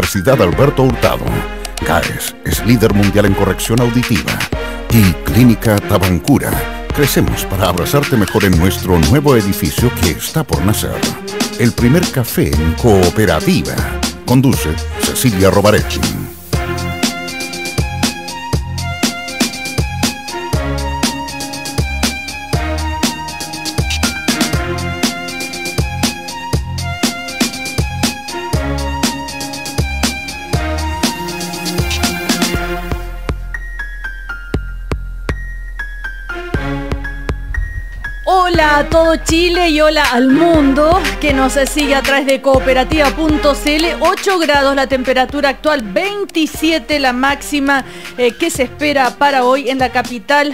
Universidad Alberto Hurtado. CAES es líder mundial en corrección auditiva. Y Clínica Tabancura. Crecemos para abrazarte mejor en nuestro nuevo edificio que está por nacer. El primer café en cooperativa. Conduce Cecilia Robaretti. Hola a todo Chile y hola al mundo que nos sigue a través de cooperativa.cl. 8 grados la temperatura actual, 27 la máxima que se espera para hoy en la capital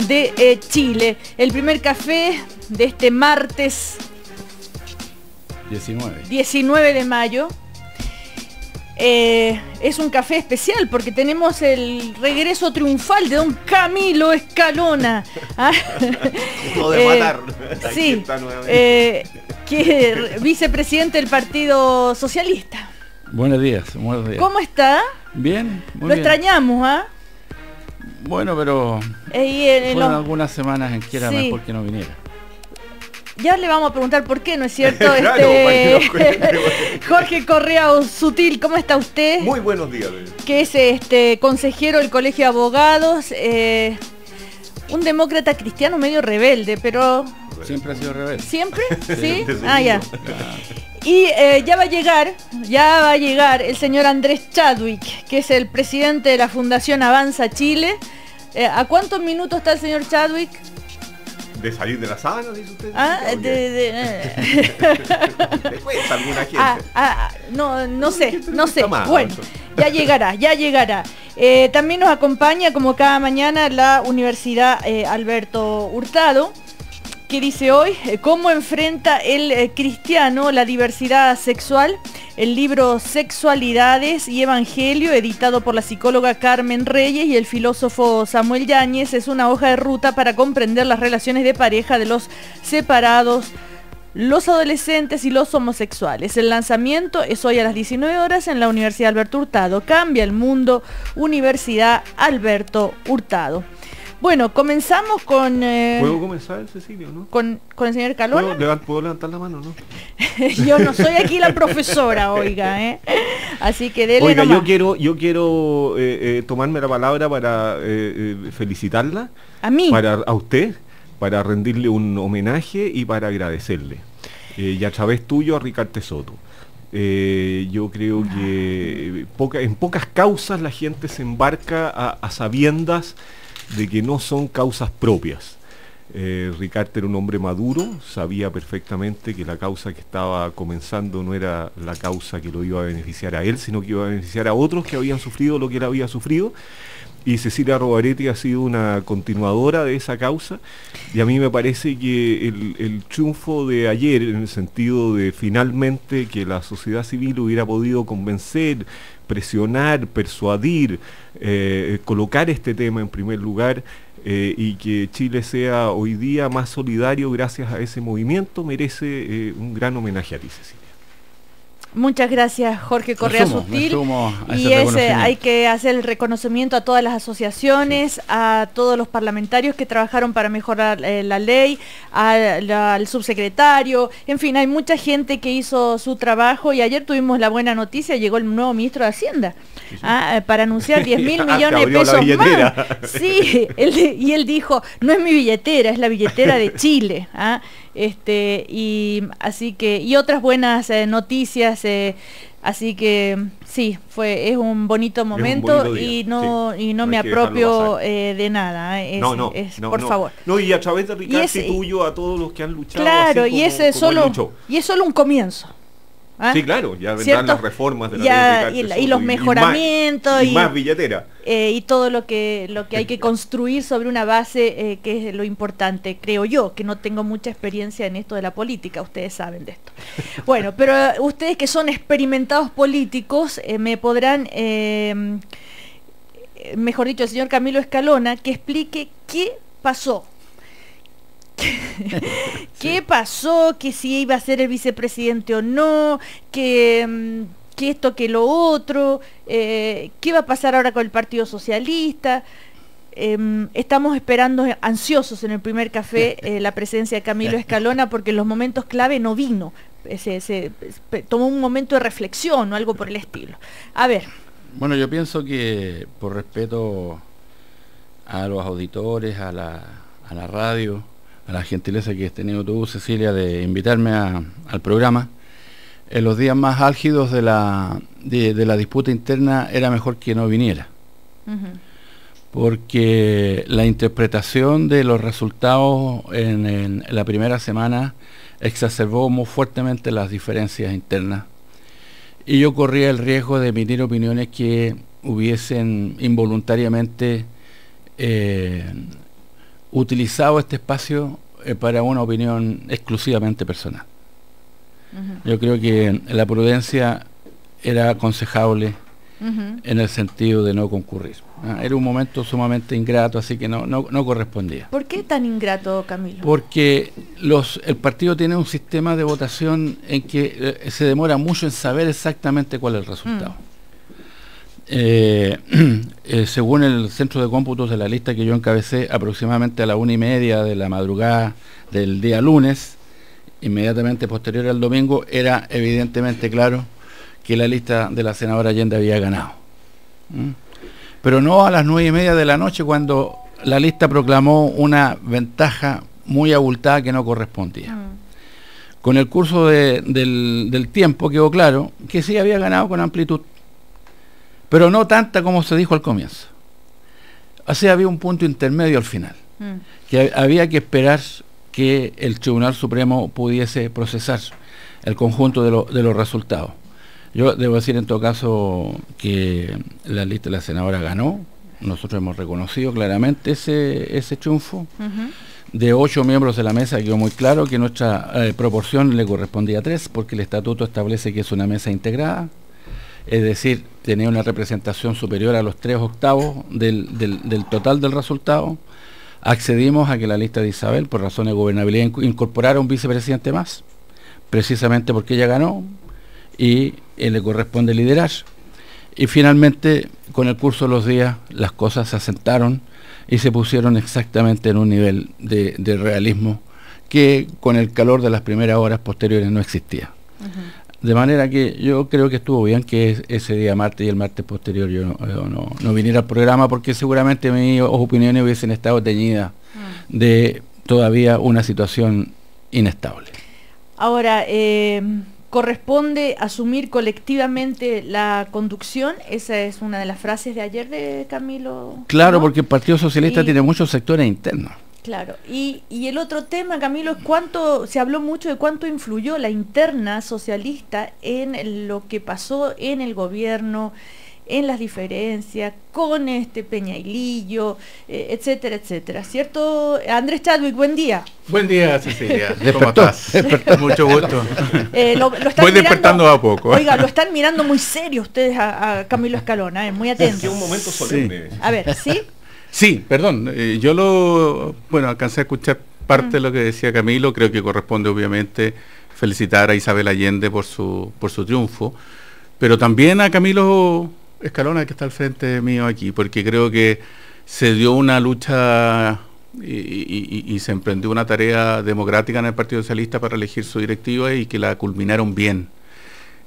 de Chile. El primer café de este martes 19 de mayo. Es un café especial porque tenemos el regreso triunfal de don Camilo Escalona. ¿Ah? de matar. Sí, que vicepresidente del Partido Socialista. Buenos días, buenos días. ¿Cómo está? Bien, muy Lo bien. extrañamos, ¿ah? Bueno, pero fueron algunas semanas en que era mejor que no viniera. Ya le vamos a preguntar por qué, ¿no es cierto? Claro, Jorge Correa Sutil, ¿cómo está usted? Muy buenos días. Que es consejero del Colegio de Abogados, un demócrata cristiano medio rebelde, pero... Siempre ha sido rebelde. ¿Siempre? ¿Sí? Ah, ya. Y ya va a llegar el señor Andrés Chadwick, que es el presidente de la Fundación Avanza Chile. ¿A cuántos minutos está el señor Chadwick? ¿De salir de la sábana, dice usted? ¿Le cuesta alguna gente? No sé. Bueno, ya llegará. También nos acompaña, como cada mañana, la Universidad Alberto Hurtado, que dice hoy cómo enfrenta el cristiano la diversidad sexual. El libro Sexualidades y Evangelio, editado por la psicóloga Carmen Reyes y el filósofo Samuel Yáñez, es una hoja de ruta para comprender las relaciones de pareja de los separados, los adolescentes y los homosexuales. El lanzamiento es hoy a las 19 horas en la Universidad Alberto Hurtado. Cambia el mundo, Universidad Alberto Hurtado. Bueno, comenzamos con... ¿Puedo comenzar, Cecilio, no? Con el señor Escalona. ¿Puedo levantar la mano, no? Yo no soy aquí la profesora, oiga, Así que dele Oiga, nomás. yo quiero tomarme la palabra para felicitarla. ¿A mí? A usted, para rendirle un homenaje y para agradecerle. Y a través tuyo a Ricardo Soto. Yo creo que en pocas causas la gente se embarca a sabiendas de que no son causas propias. Ricardo era un hombre maduro, sabía perfectamente que la causa que estaba comenzando no era la causa que lo iba a beneficiar a él, sino que iba a beneficiar a otros que habían sufrido lo que él había sufrido. Y Cecilia Robaretti ha sido una continuadora de esa causa, y a mí me parece que el triunfo de ayer, en el sentido de finalmente que la sociedad civil hubiera podido convencer, presionar, persuadir, colocar este tema en primer lugar, y que Chile sea hoy día más solidario gracias a ese movimiento, merece un gran homenaje a ti, Cecilia. Muchas gracias, Jorge Correa Sutil. Y hay que hacer el reconocimiento a todas las asociaciones, a todos los parlamentarios que trabajaron para mejorar la ley, al subsecretario, en fin, hay mucha gente que hizo su trabajo, y ayer tuvimos la buena noticia, llegó el nuevo ministro de Hacienda. Para anunciar 10.000 millones de pesos más. Sí, él dijo, no es mi billetera, es la billetera de Chile. Y así que, y otras buenas noticias, así que sí, es un bonito momento, y no me apropio de nada. Por favor. No, y a través de Ricardo y tuyo a todos los que han luchado. Claro, y es solo un comienzo. Sí, claro, ya vendrán las reformas de la ley de y los mejoramientos y más billetera. Y todo lo que hay que construir sobre una base que es lo importante, creo yo, que no tengo mucha experiencia en esto de la política, ustedes saben de esto. Bueno, pero ustedes que son experimentados políticos me podrán, mejor dicho, el señor Camilo Escalona, que explique qué pasó. ¿Qué pasó? Que si iba a ser el vicepresidente o no, que que esto, que lo otro, qué va a pasar ahora con el Partido Socialista. Estamos esperando ansiosos en el primer café la presencia de Camilo Escalona, porque en los momentos clave no vino, se tomó un momento de reflexión o algo por el estilo. A ver. Bueno, yo pienso que por respeto a los auditores, a la radio, a la gentileza que has tenido tú, Cecilia, de invitarme al programa, en los días más álgidos de la disputa interna era mejor que no viniera. Porque la interpretación de los resultados en la primera semana exacerbó muy fuertemente las diferencias internas, y yo corría el riesgo de emitir opiniones que hubiesen involuntariamente utilizado este espacio para una opinión exclusivamente personal. Yo creo que la prudencia era aconsejable en el sentido de no concurrir. Era un momento sumamente ingrato, así que no correspondía. ¿Por qué tan ingrato, Camilo? Porque el partido tiene un sistema de votación en que se demora mucho en saber exactamente cuál es el resultado. Según el centro de cómputos de la lista que yo encabecé, aproximadamente a la 1:30 de la madrugada del día lunes, inmediatamente posterior al domingo, era evidentemente claro que la lista de la senadora Allende había ganado. Pero no a las 9:30 de la noche, cuando la lista proclamó una ventaja muy abultada que no correspondía. Con el curso del tiempo quedó claro que sí había ganado con amplitud, pero no tanta como se dijo al comienzo. Así había un punto intermedio al final, que había que esperar que el Tribunal Supremo pudiese procesar el conjunto de los resultados. Yo debo decir en todo caso que la lista de la senadora ganó. Nosotros hemos reconocido claramente ese triunfo. De 8 miembros de la mesa quedó muy claro que nuestra proporción le correspondía a 3, porque el estatuto establece que es una mesa integrada, es decir, tenía una representación superior a los 3/8 del total del resultado. Accedimos a que la lista de Isabel, por razones de gobernabilidad, incorporara un vicepresidente más, precisamente porque ella ganó y le corresponde liderar. Y finalmente, con el curso de los días, las cosas se asentaron y se pusieron exactamente en un nivel de realismo que con el calor de las primeras horas posteriores no existía. De manera que yo creo que estuvo bien que ese día martes y el martes posterior yo no viniera al programa, porque seguramente mis opiniones hubiesen estado teñidas de todavía una situación inestable. Ahora, ¿corresponde asumir colectivamente la conducción? Esa es una de las frases de ayer de Camilo. Claro, ¿no? Porque el Partido Socialista tiene muchos sectores internos. Claro, y el otro tema, Camilo, es se habló mucho de cuánto influyó la interna socialista en lo que pasó en el gobierno, en las diferencias con Peña y Lillo, etcétera, etcétera. ¿Cierto? Andrés Chadwick, buen día. Buen día, Cecilia. ¿Cómo estás? Mucho gusto. Voy despertando a poco. Oiga, lo están mirando muy serio ustedes a Camilo Escalona, muy atentos. Es un momento solemne. Sí. A ver, ¿sí? Sí, perdón. Yo alcancé a escuchar parte de lo que decía Camilo. Creo que corresponde obviamente felicitar a Isabel Allende por su triunfo, pero también a Camilo Escalona, que está al frente mío aquí, porque creo que se dio una lucha y se emprendió una tarea democrática en el Partido Socialista para elegir su directiva, y que la culminaron bien.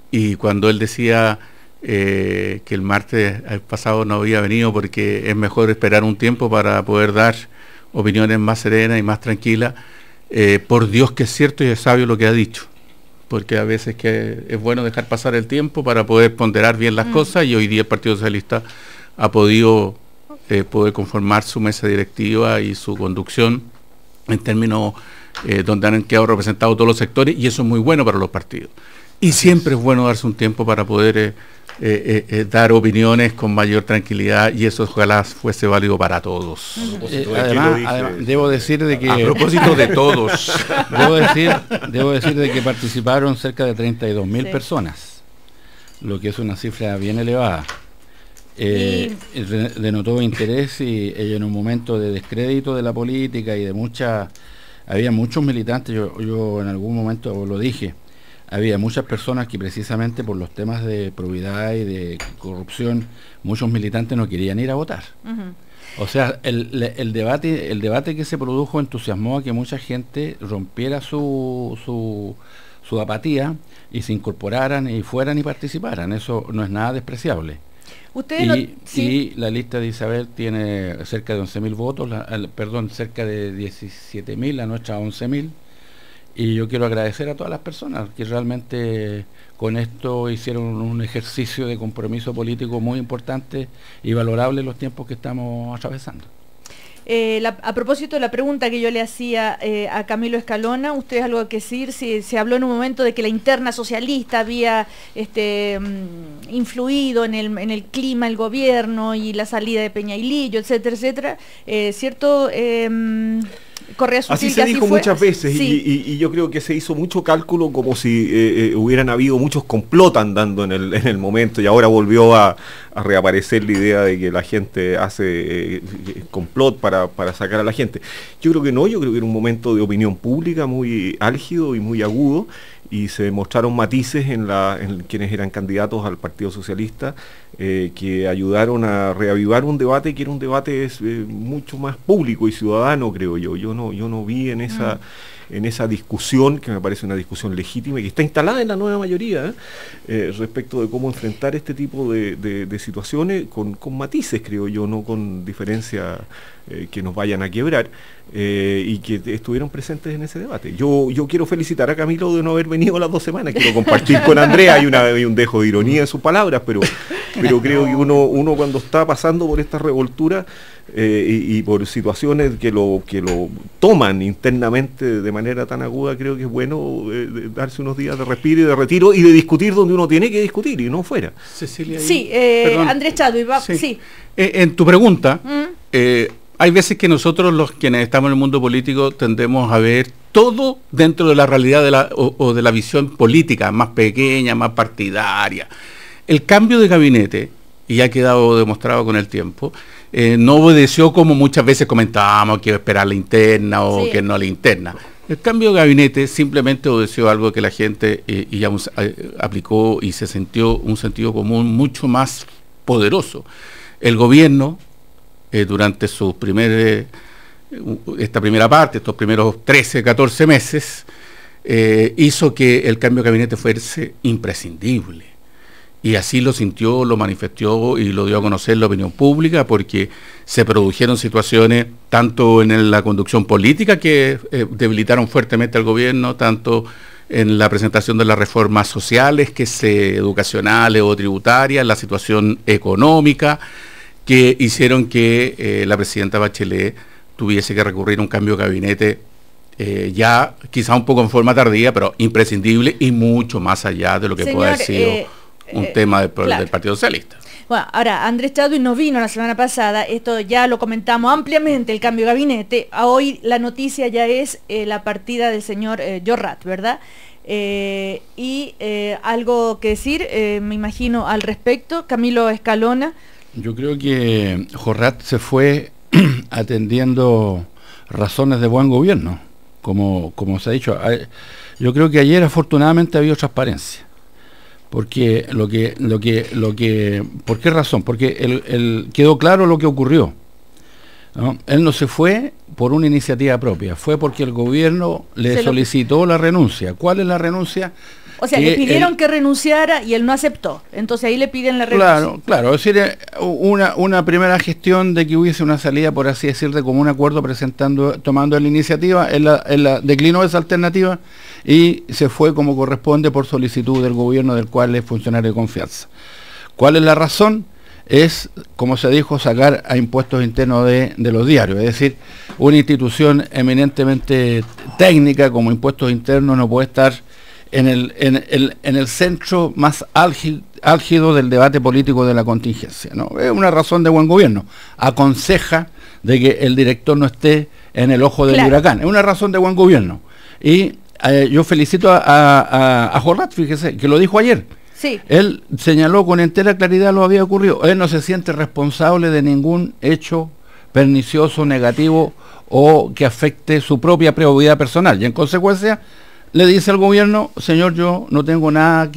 Y cuando él decía que el martes pasado no había venido porque es mejor esperar un tiempo para poder dar opiniones más serenas y más tranquilas, por Dios que es cierto y es sabio lo que ha dicho, porque a veces que es bueno dejar pasar el tiempo para poder ponderar bien las cosas, y hoy día el Partido Socialista ha podido poder conformar su mesa directiva y su conducción en términos donde han quedado representados todos los sectores, y eso es muy bueno para los partidos. Y siempre es bueno darse un tiempo para poder dar opiniones con mayor tranquilidad, y eso ojalá fuese válido para todos. Además, debo decir de que a propósito de todos, debo decir de que participaron cerca de 32.000 personas, lo que es una cifra bien elevada. Denotó interés, y en un momento de descrédito de la política y había muchos militantes. Yo en algún momento lo dije. había muchas personas que precisamente por los temas de probidad y de corrupción, muchos militantes no querían ir a votar. O sea, el debate que se produjo entusiasmó a que mucha gente rompiera su apatía y se incorporaran y fueran y participaran. Eso no es nada despreciable. Y la lista de Isabel tiene cerca de 11.000 votos, cerca de 17.000, la nuestra 11.000. Y yo quiero agradecer a todas las personas que realmente con esto hicieron un ejercicio de compromiso político muy importante y valorable en los tiempos que estamos atravesando. A propósito de la pregunta que yo le hacía a Camilo Escalona, ¿usted algo que decir? Si se habló en un momento de que la interna socialista había influido en el clima, el gobierno y la salida de Peña y Lillo, etcétera, etcétera, ¿cierto? Así se dijo muchas veces, sí. y yo creo que se hizo mucho cálculo como si hubieran habido muchos complot andando en el momento, y ahora volvió a reaparecer la idea de que la gente hace complot para sacar a la gente. Yo creo que no, yo creo que era un momento de opinión pública muy álgido y muy agudo, y se mostraron matices en quienes eran candidatos al Partido Socialista que ayudaron a reavivar un debate que era un debate mucho más público y ciudadano, creo yo. Yo no vi en esa discusión, que me parece una discusión legítima y que está instalada en la nueva mayoría, respecto de cómo enfrentar este tipo de situaciones con matices, creo yo, no con diferencias que nos vayan a quebrar, y que estuvieron presentes en ese debate. Yo quiero felicitar a Camilo de no haber venido las 2 semanas, quiero compartir con Andrea, hay un dejo de ironía en sus palabras, pero creo que uno cuando está pasando por esta revoltura y por situaciones que lo toman internamente de manera tan aguda, creo que es bueno darse unos días de respiro y de retiro y de discutir donde uno tiene que discutir y no fuera. Cecilia, sí, Andrés Chadwick, sí. En tu pregunta, hay veces que nosotros, quienes estamos en el mundo político, tendemos a ver todo dentro de la realidad de la visión política, más pequeña, más partidaria. El cambio de gabinete, y ha quedado demostrado con el tiempo, no obedeció como muchas veces comentábamos, que iba a esperar la interna o que no la interna. El cambio de gabinete simplemente obedeció algo que la gente aplicó y se sintió un sentido común mucho más poderoso. El gobierno, durante esta primera parte, estos primeros 13, 14 meses, hizo que el cambio de gabinete fuese imprescindible. Y así lo sintió, lo manifestó y lo dio a conocer la opinión pública, porque se produjeron situaciones tanto en la conducción política que debilitaron fuertemente al gobierno, tanto en la presentación de las reformas sociales, educacionales o tributarias, la situación económica, que hicieron que la presidenta Bachelet tuviese que recurrir a un cambio de gabinete ya quizá un poco en forma tardía, pero imprescindible y mucho más allá de lo que puede haber sido un tema del Partido Socialista. Bueno, ahora, Andrés Chadwick nos vino la semana pasada, esto ya lo comentamos ampliamente, el cambio de gabinete. Hoy la noticia ya es la partida del señor Jorrat, ¿verdad? Algo que decir, me imagino, al respecto, Camilo Escalona. Yo creo que Jorrat se fue atendiendo razones de buen gobierno, como se ha dicho. Yo creo que ayer afortunadamente había transparencia, porque ¿por qué razón? Porque quedó claro lo que ocurrió, ¿no? Él no se fue por una iniciativa propia, fue porque el gobierno le solicitó la renuncia. ¿Cuál es la renuncia? O sea, le pidieron que renunciara y él no aceptó. Entonces ahí le piden la renuncia. Claro. Es decir, una primera gestión de que hubiese una salida, por así decir, de común acuerdo, tomando la iniciativa, él declinó esa alternativa y se fue como corresponde por solicitud del gobierno, del cual es funcionario de confianza. ¿Cuál es la razón? Es, como se dijo, sacar a impuestos internos de los diarios. Es decir, una institución eminentemente técnica como impuestos internos no puede estar en el centro más álgido del debate político de la contingencia, ¿no? Es una razón de buen gobierno. Aconseja de que el director no esté en el ojo del huracán. Es una razón de buen gobierno. Y yo felicito a Jorrat, fíjese, que lo dijo ayer. Sí. Él señaló con entera claridad lo que había ocurrido. Él no se siente responsable de ningún hecho pernicioso, negativo o que afecte su propia probidad personal. Y en consecuencia le dice al gobierno, señor, yo no tengo nada de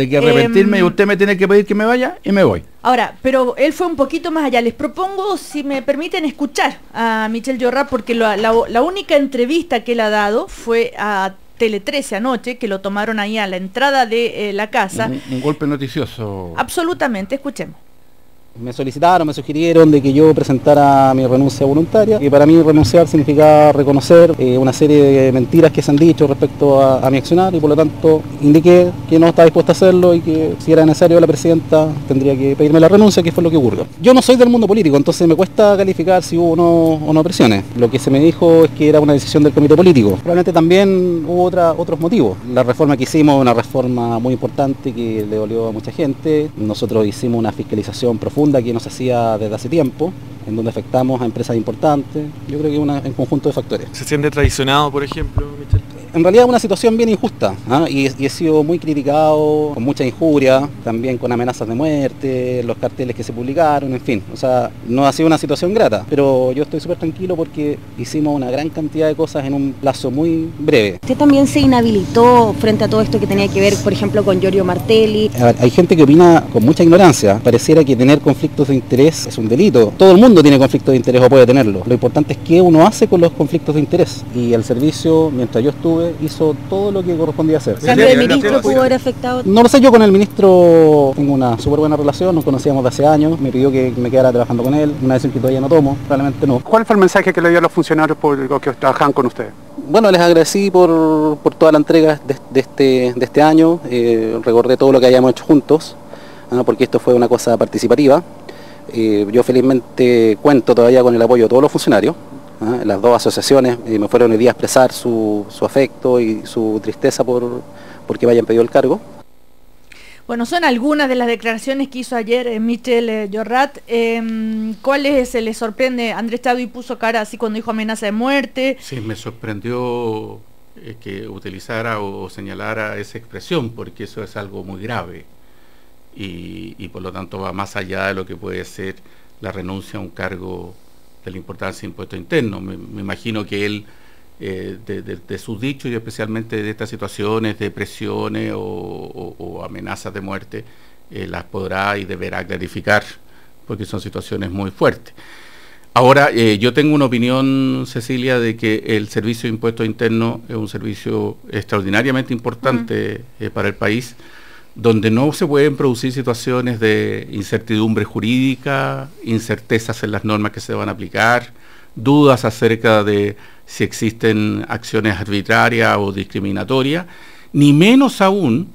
que arrepentirme y usted me tiene que pedir que me vaya y me voy. Ahora, pero él fue un poquito más allá. Les propongo, si me permiten, escuchar a Michel Llorrat, porque la única entrevista que él ha dado fue a Tele 13 anoche, que lo tomaron ahí a la entrada de la casa. Un golpe noticioso. Absolutamente, escuchemos. Me solicitaron, me sugirieron de que yo presentara mi renuncia voluntaria, y para mí renunciar significaba reconocer una serie de mentiras que se han dicho respecto a mi accionar, y por lo tanto indiqué que no estaba dispuesto a hacerlo y que si era necesario la presidenta tendría que pedirme la renuncia, que fue lo que ocurrió. Yo no soy del mundo político, entonces me cuesta calificar si hubo o no presiones. Lo que se me dijo es que era una decisión del comité político. Probablemente también hubo otros motivos. La reforma que hicimos, una reforma muy importante que le dolió a mucha gente. Nosotros hicimos una fiscalización profunda que no se hacía desde hace tiempo, en donde afectamos a empresas importantes. Yo creo que un conjunto de factores. ¿Se siente traicionado, por ejemplo, Michel? En realidad es una situación bien injusta, y he sido muy criticado, con mucha injuria, también con amenazas de muerte, los carteles que se publicaron, en fin. O sea, no ha sido una situación grata, pero yo estoy súper tranquilo porque hicimos una gran cantidad de cosas en un plazo muy breve. ¿Usted también se inhabilitó frente a todo esto que tenía que ver, por ejemplo, con Giorgio Martelli? Hay gente que opina con mucha ignorancia. Pareciera que tener conflictos de interés es un delito. Todo el mundo tiene conflictos de interés o puede tenerlo. Lo importante es qué uno hace con los conflictos de interés. Y el servicio, mientras yo estuve, hizo todo lo que correspondía hacer. ¿El ministro pudo haber afectado? No lo sé, yo con el ministro tengo una súper buena relación, nos conocíamos de hace años, me pidió que me quedara trabajando con él, una decisión que todavía no tomo, probablemente no. ¿Cuál fue el mensaje que le dio a los funcionarios públicos que trabajaban con usted? Bueno, les agradecí por toda la entrega de este año, recordé todo lo que hayamos hecho juntos, porque esto fue una cosa participativa. Yo felizmente cuento todavía con el apoyo de todos los funcionarios. Las dos asociaciones me fueron hoy día a expresar su afecto y su tristeza porque me hayan pedido el cargo. Bueno, son algunas de las declaraciones que hizo ayer Michel Llorrat. ¿Cuáles se le sorprende? Andrés Chadwi puso cara así cuando dijo amenaza de muerte. Sí, me sorprendió que utilizara o señalara esa expresión, porque eso es algo muy grave y por lo tanto va más allá de lo que puede ser la renuncia a un cargo de la importancia de impuesto interno. Me imagino que él, de sus dichos y especialmente de estas situaciones de presiones o amenazas de muerte, las podrá y deberá clarificar, porque son situaciones muy fuertes. Ahora, yo tengo una opinión, Cecilia, de que el servicio de impuesto interno es un servicio extraordinariamente importante para el país, donde no se pueden producir situaciones de incertidumbre jurídica, incertezas en las normas que se van a aplicar, dudas acerca de si existen acciones arbitrarias o discriminatorias, ni menos aún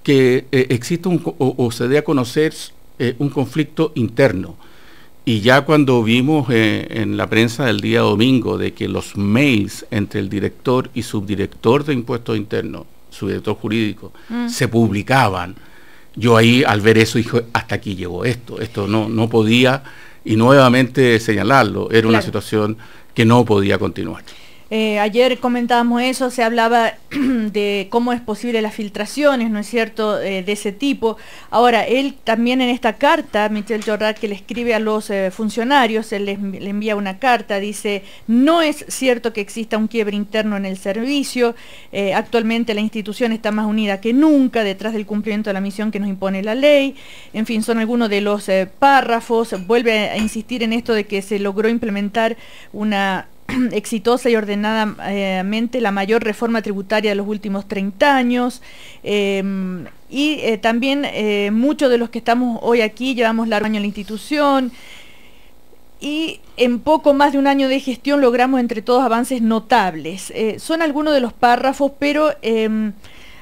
que exista o se dé a conocer un conflicto interno. Y ya cuando vimos en la prensa del día domingo de que los mails entre el director y subdirector de impuestos internos, su director jurídico, se publicaban, yo ahí al ver eso dije, hasta aquí llegó esto no podía, y nuevamente señalarlo, era una situación que no podía continuar. Ayer comentábamos eso, se hablaba de cómo es posible las filtraciones, ¿no es cierto?, de ese tipo. Ahora, él también en esta carta, Michel Llorrat, que le escribe a los funcionarios, él le envía una carta, dice, no es cierto que exista un quiebre interno en el servicio, actualmente la institución está más unida que nunca detrás del cumplimiento de la misión que nos impone la ley. En fin, son algunos de los párrafos. Vuelve a insistir en esto de que se logró implementar una exitosa y ordenadamente la mayor reforma tributaria de los últimos 30 años, y también muchos de los que estamos hoy aquí llevamos largo año en la institución, y en poco más de un año de gestión logramos entre todos avances notables. Son algunos de los párrafos, pero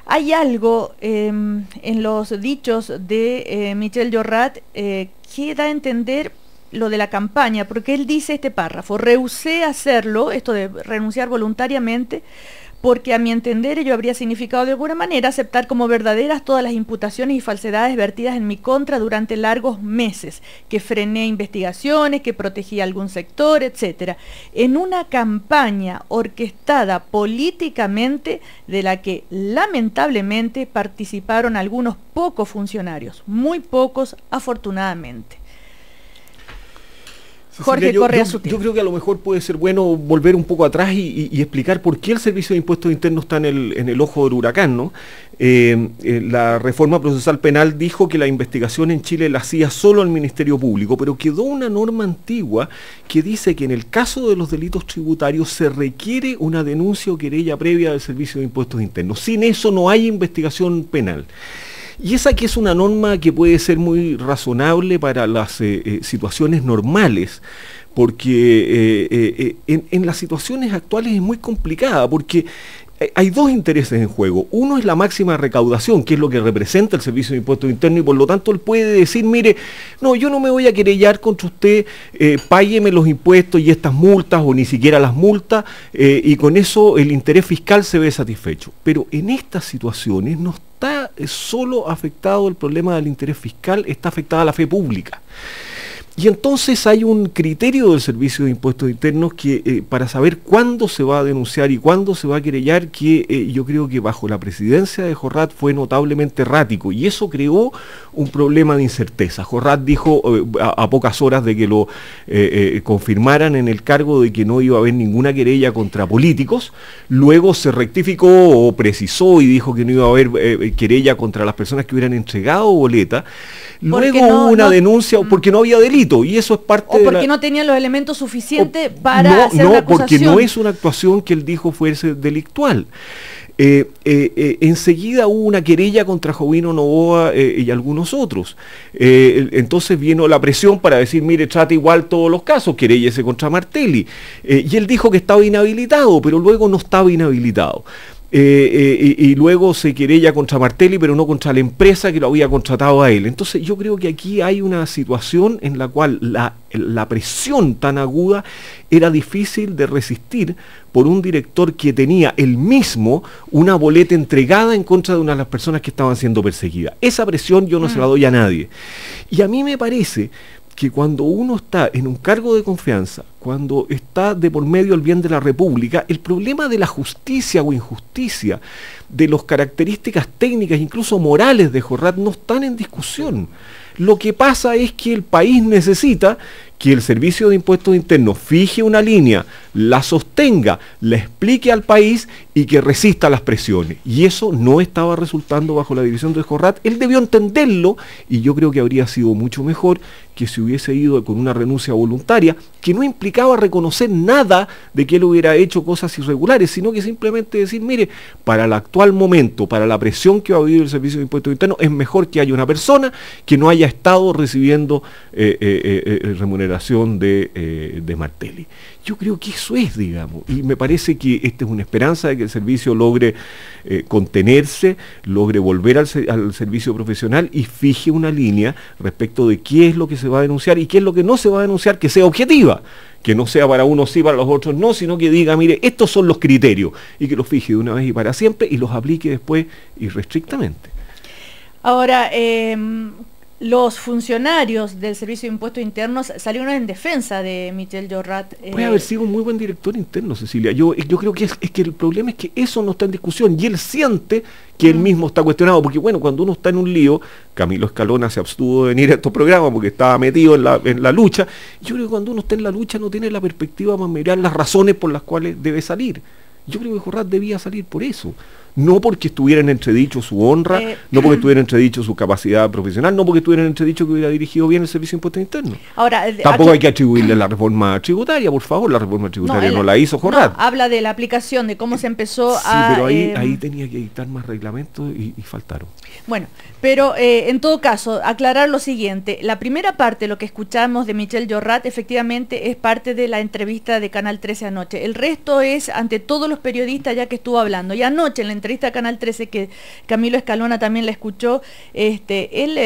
hay algo en los dichos de Michel Llorrat que da a entender lo de la campaña, porque él dice este párrafo: rehusé hacerlo, esto de renunciar voluntariamente, porque a mi entender ello habría significado de alguna manera aceptar como verdaderas todas las imputaciones y falsedades vertidas en mi contra durante largos meses, que frené investigaciones, que protegí a algún sector, etc. En una campaña orquestada políticamente de la que lamentablemente participaron algunos pocos funcionarios, muy pocos afortunadamente. Jorge Correa Sutil. Yo creo que a lo mejor puede ser bueno volver un poco atrás y explicar por qué el Servicio de Impuestos Internos está en el ojo del huracán, ¿no? La reforma procesal penal dijo que la investigación en Chile la hacía solo el Ministerio Público, pero quedó una norma antigua que dice que en el caso de los delitos tributarios se requiere una denuncia o querella previa del Servicio de Impuestos Internos. Sin eso no hay investigación penal. Y esa que es una norma que puede ser muy razonable para las situaciones normales, porque en las situaciones actuales es muy complicada, porque hay dos intereses en juego. Uno es la máxima recaudación, que es lo que representa el Servicio de Impuestos Internos, y por lo tanto él puede decir, mire, no, yo no me voy a querellar contra usted, págueme los impuestos y estas multas, o ni siquiera las multas, y con eso el interés fiscal se ve satisfecho. Pero en estas situaciones no está solo afectado el problema del interés fiscal, está afectada la fe pública. Y entonces hay un criterio del Servicio de Impuestos Internos que para saber cuándo se va a denunciar y cuándo se va a querellar, que yo creo que bajo la presidencia de Jorrat fue notablemente errático, y eso creó un problema de incerteza. Jorrat dijo a pocas horas de que lo confirmaran en el cargo de que no iba a haber ninguna querella contra políticos, luego se rectificó o precisó y dijo que no iba a haber querella contra las personas que hubieran entregado boleta, luego hubo una denuncia porque no había delito. Y eso es parte de porque no tenían los elementos suficientes para hacer una acusación. Porque no es una actuación que él dijo fuese delictual. Enseguida hubo una querella contra Jovino Novoa y algunos otros. Entonces vino la presión para decir, mire, trata igual todos los casos, queréllese contra Martelli. Y él dijo que estaba inhabilitado, pero luego no estaba inhabilitado. Y luego se querella contra Martelli, pero no contra la empresa que lo había contratado a él. Entonces yo creo que aquí hay una situación en la cual la presión tan aguda era difícil de resistir por un director que tenía él mismo una boleta entregada en contra de una de las personas que estaban siendo perseguidas. Esa presión yo no se la doy a nadie. Y a mí me parece que cuando uno está en un cargo de confianza, cuando está de por medio el bien de la República, el problema de la justicia o injusticia, de las características técnicas, incluso morales de Jorrat, no están en discusión. Lo que pasa es que el país necesita que el Servicio de Impuestos Internos fije una línea, la sostenga, la explique al país y que resista las presiones. Y eso no estaba resultando bajo la dirección de Jorrat. Él debió entenderlo, y yo creo que habría sido mucho mejor que se hubiese ido con una renuncia voluntaria, que no implicaba reconocer nada de que él hubiera hecho cosas irregulares, sino que simplemente decir, mire, para el actual momento, para la presión que ha habido el Servicio de Impuestos Internos, es mejor que haya una persona que no haya estado recibiendo remuneración de Martelli. Yo creo que eso es, digamos, y me parece que esta es una esperanza de que el servicio logre contenerse, logre volver al servicio profesional y fije una línea respecto de qué es lo que se va a denunciar y qué es lo que no se va a denunciar, que sea objetiva, que no sea para unos sí, para los otros no, sino que diga, mire, estos son los criterios, y que los fije de una vez y para siempre y los aplique después irrestrictamente. Ahora, los funcionarios del Servicio de Impuestos Internos salieron en defensa de Michel Jorrat. Puede haber sido un muy buen director interno, Cecilia. Yo creo que es que el problema es que eso no está en discusión y él siente que él mismo está cuestionado, porque bueno, cuando uno está en un lío, Camilo Escalona se abstuvo de venir a estos programas porque estaba metido en la lucha. Yo creo que cuando uno está en la lucha no tiene la perspectiva para mirar las razones por las cuales debe salir. Yo creo que Jorrat debía salir por eso. No porque estuviera en entredicho su honra, no porque estuviera en entredicho su capacidad profesional, no porque estuviera en entredicho que hubiera dirigido bien el Servicio de Impuestos Internos. Ahora, tampoco hay que atribuirle la reforma tributaria, por favor, la reforma tributaria no la hizo Jorrat. No, habla de la aplicación, de cómo se empezó pero ahí tenía que dictar más reglamentos y faltaron. Bueno, pero en todo caso, aclarar lo siguiente, la primera parte, lo que escuchamos de Michel Jorrat, efectivamente es parte de la entrevista de Canal 13 anoche. El resto es ante todos los periodistas ya que estuvo hablando. Y anoche en la entrevista a Canal 13, que Camilo Escalona también la escuchó, él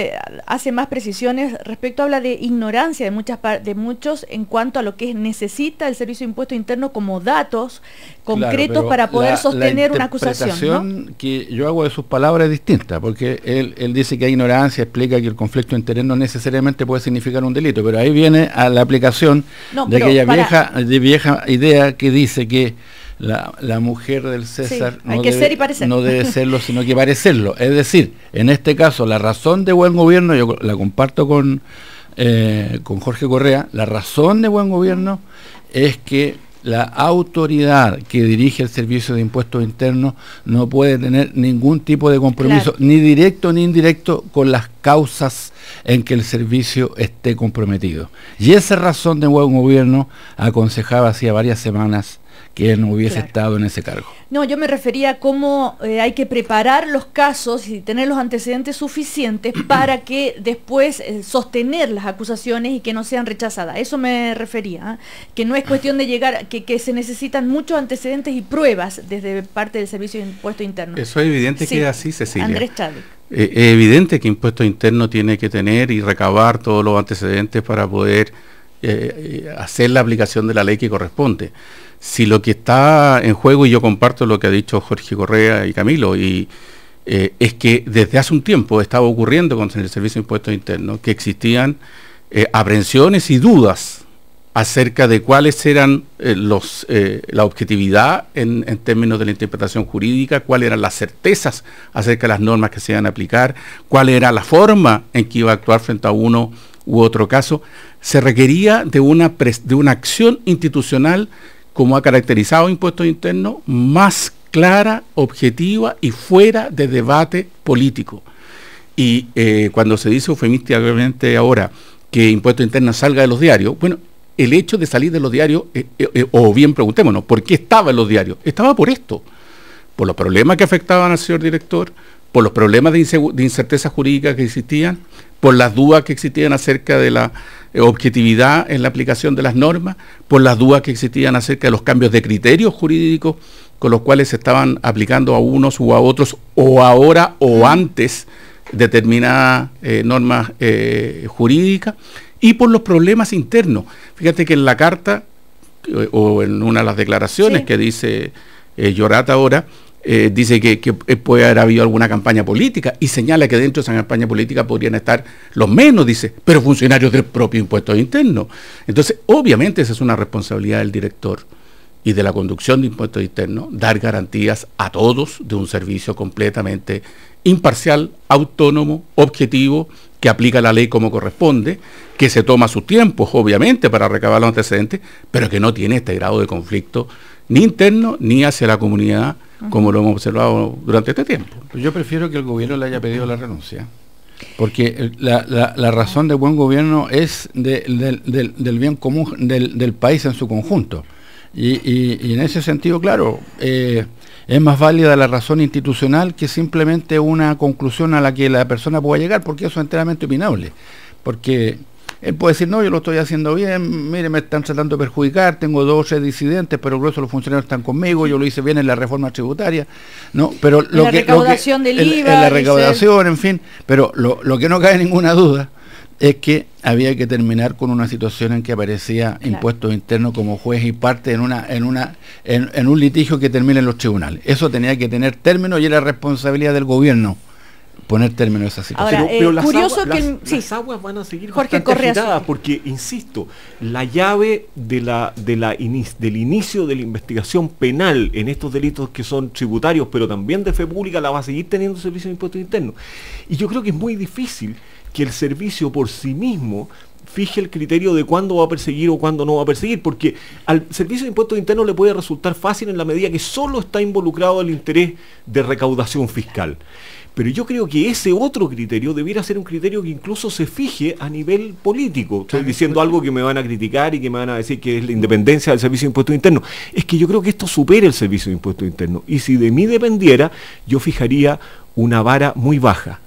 hace más precisiones respecto, habla de ignorancia de muchos en cuanto a lo que necesita el Servicio de Impuestos Internos como datos concretos para poder sostener una acusación. La interpretación que yo hago de sus palabras es distinta, porque él dice que hay ignorancia, explica que el conflicto de interés no necesariamente puede significar un delito, pero ahí viene a la aplicación de aquella vieja idea que dice que la mujer del César no debe serlo, sino que parecerlo. Es decir, en este caso, la razón de buen gobierno, yo la comparto con con Jorge Correa, la razón de buen gobierno es que la autoridad que dirige el Servicio de Impuestos Internos no puede tener ningún tipo de compromiso, ni directo ni indirecto, con las causas en que el servicio esté comprometido. Y esa razón de buen gobierno aconsejaba hacía varias semanas que él no hubiese estado en ese cargo. No, yo me refería a cómo hay que preparar los casos y tener los antecedentes suficientes para que después sostener las acusaciones y que no sean rechazadas. Eso me refería, que no es cuestión de llegar, que se necesitan muchos antecedentes y pruebas desde parte del Servicio de Impuestos Internos. Eso es evidente que es así, Cecilia. Andrés Chávez. Es evidente que Impuestos Internos tiene que tener y recabar todos los antecedentes para poder hacer la aplicación de la ley que corresponde. Si lo que está en juego, y yo comparto lo que ha dicho Jorge Correa y Camilo, es que desde hace un tiempo estaba ocurriendo con el Servicio de Impuestos Internos que existían aprehensiones y dudas acerca de cuáles eran la objetividad en términos de la interpretación jurídica, cuáles eran las certezas acerca de las normas que se iban a aplicar, cuál era la forma en que iba a actuar frente a uno u otro caso. Se requería de una acción institucional, como ha caracterizado Impuestos Internos, más clara, objetiva y fuera de debate político. Y cuando se dice eufemísticamente ahora que Impuestos Internos salga de los diarios, bueno, el hecho de salir de los diarios, o bien preguntémonos, ¿por qué estaba en los diarios? Estaba por esto, por los problemas que afectaban al señor director, por los problemas de incerteza jurídica que existían, por las dudas que existían acerca de la objetividad en la aplicación de las normas, por las dudas que existían acerca de los cambios de criterios jurídicos con los cuales se estaban aplicando a unos u a otros, o ahora o antes, determinadas normas jurídicas, y por los problemas internos. Fíjate que en la carta, o en una de las declaraciones que dice Llorata ahora, dice que puede haber habido alguna campaña política, y señala que dentro de esa campaña política podrían estar los menos, dice, pero funcionarios del propio Impuestos Internos. Entonces, obviamente esa es una responsabilidad del director y de la conducción de Impuestos Internos, dar garantías a todos de un servicio completamente imparcial, autónomo, objetivo, que aplica la ley como corresponde, que se toma sus tiempos, obviamente, para recabar los antecedentes, pero que no tiene este grado de conflicto ni interno ni hacia la comunidad, como lo hemos observado durante este tiempo. Yo prefiero que el gobierno le haya pedido la renuncia, porque la razón de buen gobierno es del bien común del país en su conjunto, y en ese sentido, claro, es más válida la razón institucional que simplemente una conclusión a la que la persona pueda llegar, porque eso es enteramente opinable, porque él puede decir, no, yo lo estoy haciendo bien, mire, me están tratando de perjudicar, tengo 2 o 3 disidentes, pero el grueso de los funcionarios están conmigo, yo lo hice bien en la reforma tributaria, no, pero la recaudación del IVA, en la recaudación, en fin, pero lo que no cabe ninguna duda es que había que terminar con una situación en que aparecía Impuestos Internos como juez y parte en un litigio que termina en los tribunales. Eso tenía que tener término y era responsabilidad del gobierno poner término a esa situación. Ahora, pero curioso las aguas van a seguir bastante agitadas, porque, insisto, la llave del inicio de la investigación penal en estos delitos que son tributarios, pero también de fe pública, la va a seguir teniendo el Servicio de Impuestos Internos. Y yo creo que es muy difícil que el servicio por sí mismo fije el criterio de cuándo va a perseguir o cuándo no va a perseguir, porque al Servicio de Impuestos Internos le puede resultar fácil en la medida que solo está involucrado el interés de recaudación fiscal. Pero yo creo que ese otro criterio debiera ser un criterio que incluso se fije a nivel político. Estoy diciendo algo que me van a criticar y que me van a decir que es la independencia del Servicio de Impuestos Internos. Es que yo creo que esto supera el Servicio de Impuestos Internos. Y si de mí dependiera, yo fijaría una vara muy baja.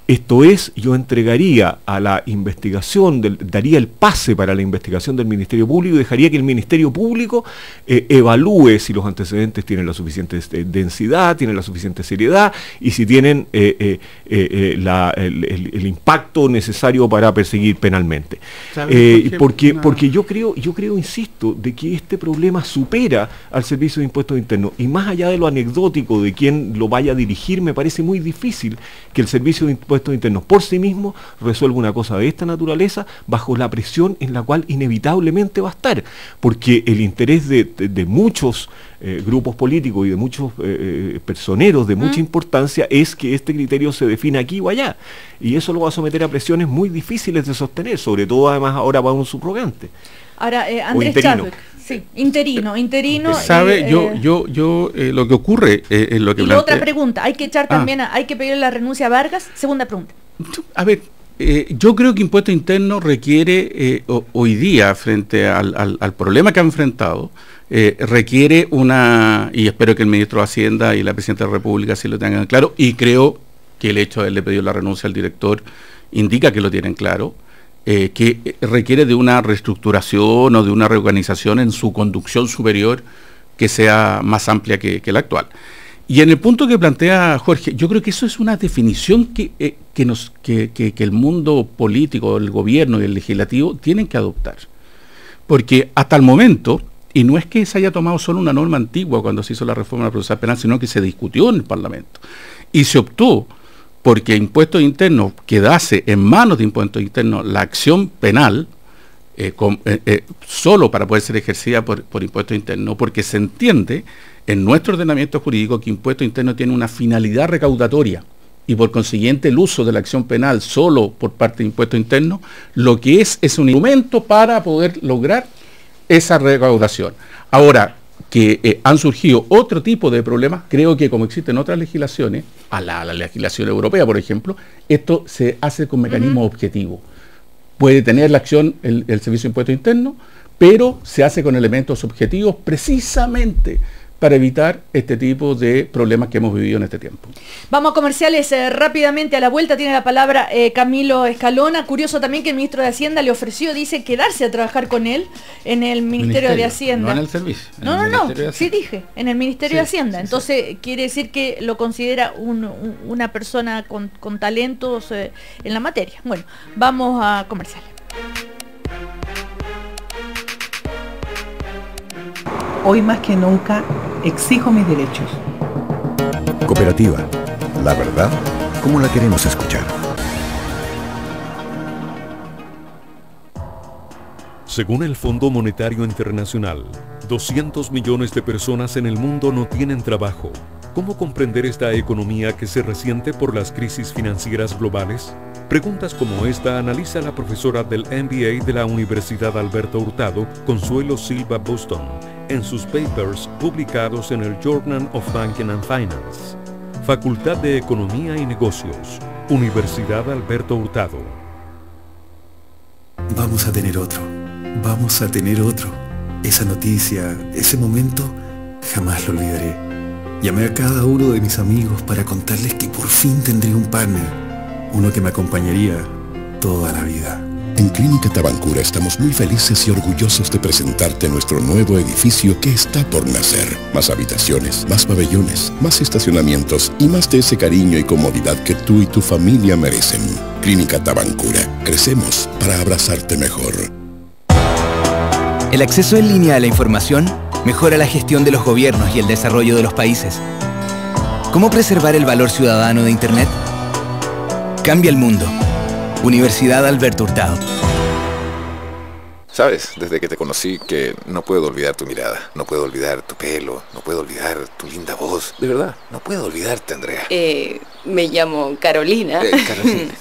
Esto es, yo entregaría a la investigación, daría el pase para la investigación del Ministerio Público y dejaría que el Ministerio Público evalúe si los antecedentes tienen la suficiente densidad, tienen la suficiente seriedad y si tienen el impacto necesario para perseguir penalmente. Porque yo creo, insisto, de que este problema supera al Servicio de Impuestos Internos, y más allá de lo anecdótico de quién lo vaya a dirigir, me parece muy difícil que el Servicio de Impuestos impuestos internos por sí mismo resuelva una cosa de esta naturaleza bajo la presión en la cual inevitablemente va a estar, porque el interés de muchos grupos políticos y de muchos personeros de mucha importancia es que este criterio se defina aquí o allá, y eso lo va a someter a presiones muy difíciles de sostener, sobre todo además ahora para un subrogante. Ahora, Andrés Chadwick. Sí, interino. ¿Sabe? Yo lo que ocurre en lo que y la otra pregunta, hay que echar también, hay que pedirle la renuncia a Vargas. Segunda pregunta. A ver, yo creo que impuesto interno requiere, hoy día, frente al problema que ha enfrentado, requiere y espero que el ministro de Hacienda y la Presidenta de la República sí lo tengan claro, y creo que el hecho de haberle pedido la renuncia al director indica que lo tienen claro, que requiere de una reestructuración o de una reorganización en su conducción superior que sea más amplia que la actual. Y en el punto que plantea Jorge, yo creo que eso es una definición que el mundo político, el gobierno y el legislativo tienen que adoptar. Porque hasta el momento, y no es que se haya tomado solo una norma antigua cuando se hizo la reforma procesal penal, sino que se discutió en el Parlamento. Y se optó porque impuestos internos quedase en manos de impuestos internos la acción penal, solo para poder ser ejercida por impuestos internos, porque se entiende en nuestro ordenamiento jurídico que impuesto interno tiene una finalidad recaudatoria, y por consiguiente el uso de la acción penal solo por parte de impuestos internos, lo que es un instrumento para poder lograr esa recaudación. Ahora, que han surgido otro tipo de problemas, creo que como existen otras legislaciones, a la legislación europea, por ejemplo, esto se hace con mecanismos objetivos. Puede tener la acción el Servicio de Impuestos Internos, pero se hace con elementos objetivos precisamente para evitar este tipo de problemas que hemos vivido en este tiempo. Vamos a comerciales rápidamente. A la vuelta tiene la palabra Camilo Escalona. Curioso también que el ministro de Hacienda le ofreció, dice, quedarse a trabajar con él en el Ministerio de Hacienda. No en el servicio. No, sí dije, en el Ministerio de Hacienda. Entonces quiere decir que lo considera una persona con talentos en la materia. Bueno, vamos a comerciales. Hoy más que nunca exijo mis derechos. Cooperativa. La verdad, como la queremos escuchar. Según el Fondo Monetario Internacional, 200 millones de personas en el mundo no tienen trabajo. ¿Cómo comprender esta economía que se resiente por las crisis financieras globales? Preguntas como esta analiza la profesora del MBA de la Universidad Alberto Hurtado, Consuelo Silva Boston, en sus papers publicados en el Journal of Banking and Finance. Facultad de Economía y Negocios, Universidad Alberto Hurtado. Vamos a tener otro. Vamos a tener otro. Esa noticia, ese momento, jamás lo olvidaré. Llamé a cada uno de mis amigos para contarles que por fin tendría un partner, uno que me acompañaría toda la vida. En Clínica Tabancura estamos muy felices y orgullosos de presentarte nuestro nuevo edificio que está por nacer. Más habitaciones, más pabellones, más estacionamientos y más de ese cariño y comodidad que tú y tu familia merecen. Clínica Tabancura. Crecemos para abrazarte mejor. El acceso en línea a la información mejora la gestión de los gobiernos y el desarrollo de los países. ¿Cómo preservar el valor ciudadano de Internet? Cambia el mundo. Universidad Alberto Hurtado. Sabes, desde que te conocí que no puedo olvidar tu mirada, no puedo olvidar tu pelo, no puedo olvidar tu linda voz. De verdad, no puedo olvidarte, Andrea. Me llamo Carolina.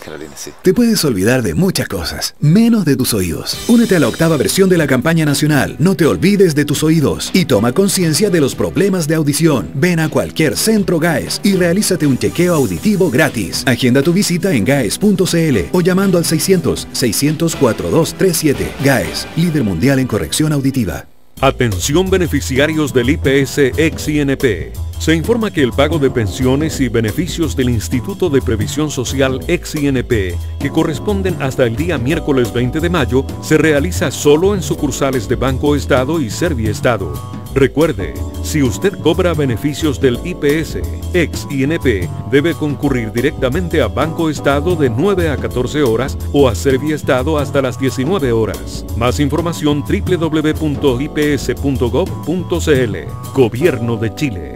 Carolina, sí. Te puedes olvidar de muchas cosas, menos de tus oídos. Únete a la 8ª versión de la campaña nacional No te olvides de tus oídos y toma conciencia de los problemas de audición. Ven a cualquier centro GAES y realízate un chequeo auditivo gratis. Agenda tu visita en gaes.cl o llamando al 600-600-4237. GAES, líder mundial en corrección auditiva. Atención beneficiarios del IPS ex-INP. Se informa que el pago de pensiones y beneficios del Instituto de Previsión Social ex-INP, que corresponden hasta el día miércoles 20 de mayo, se realiza solo en sucursales de Banco Estado y Serviestado. Recuerde, si usted cobra beneficios del IPS ex-INP, debe concurrir directamente a Banco Estado de 9 a 14 horas o a Serviestado hasta las 19 horas. Más información www.ips.gov.cl. Gobierno de Chile.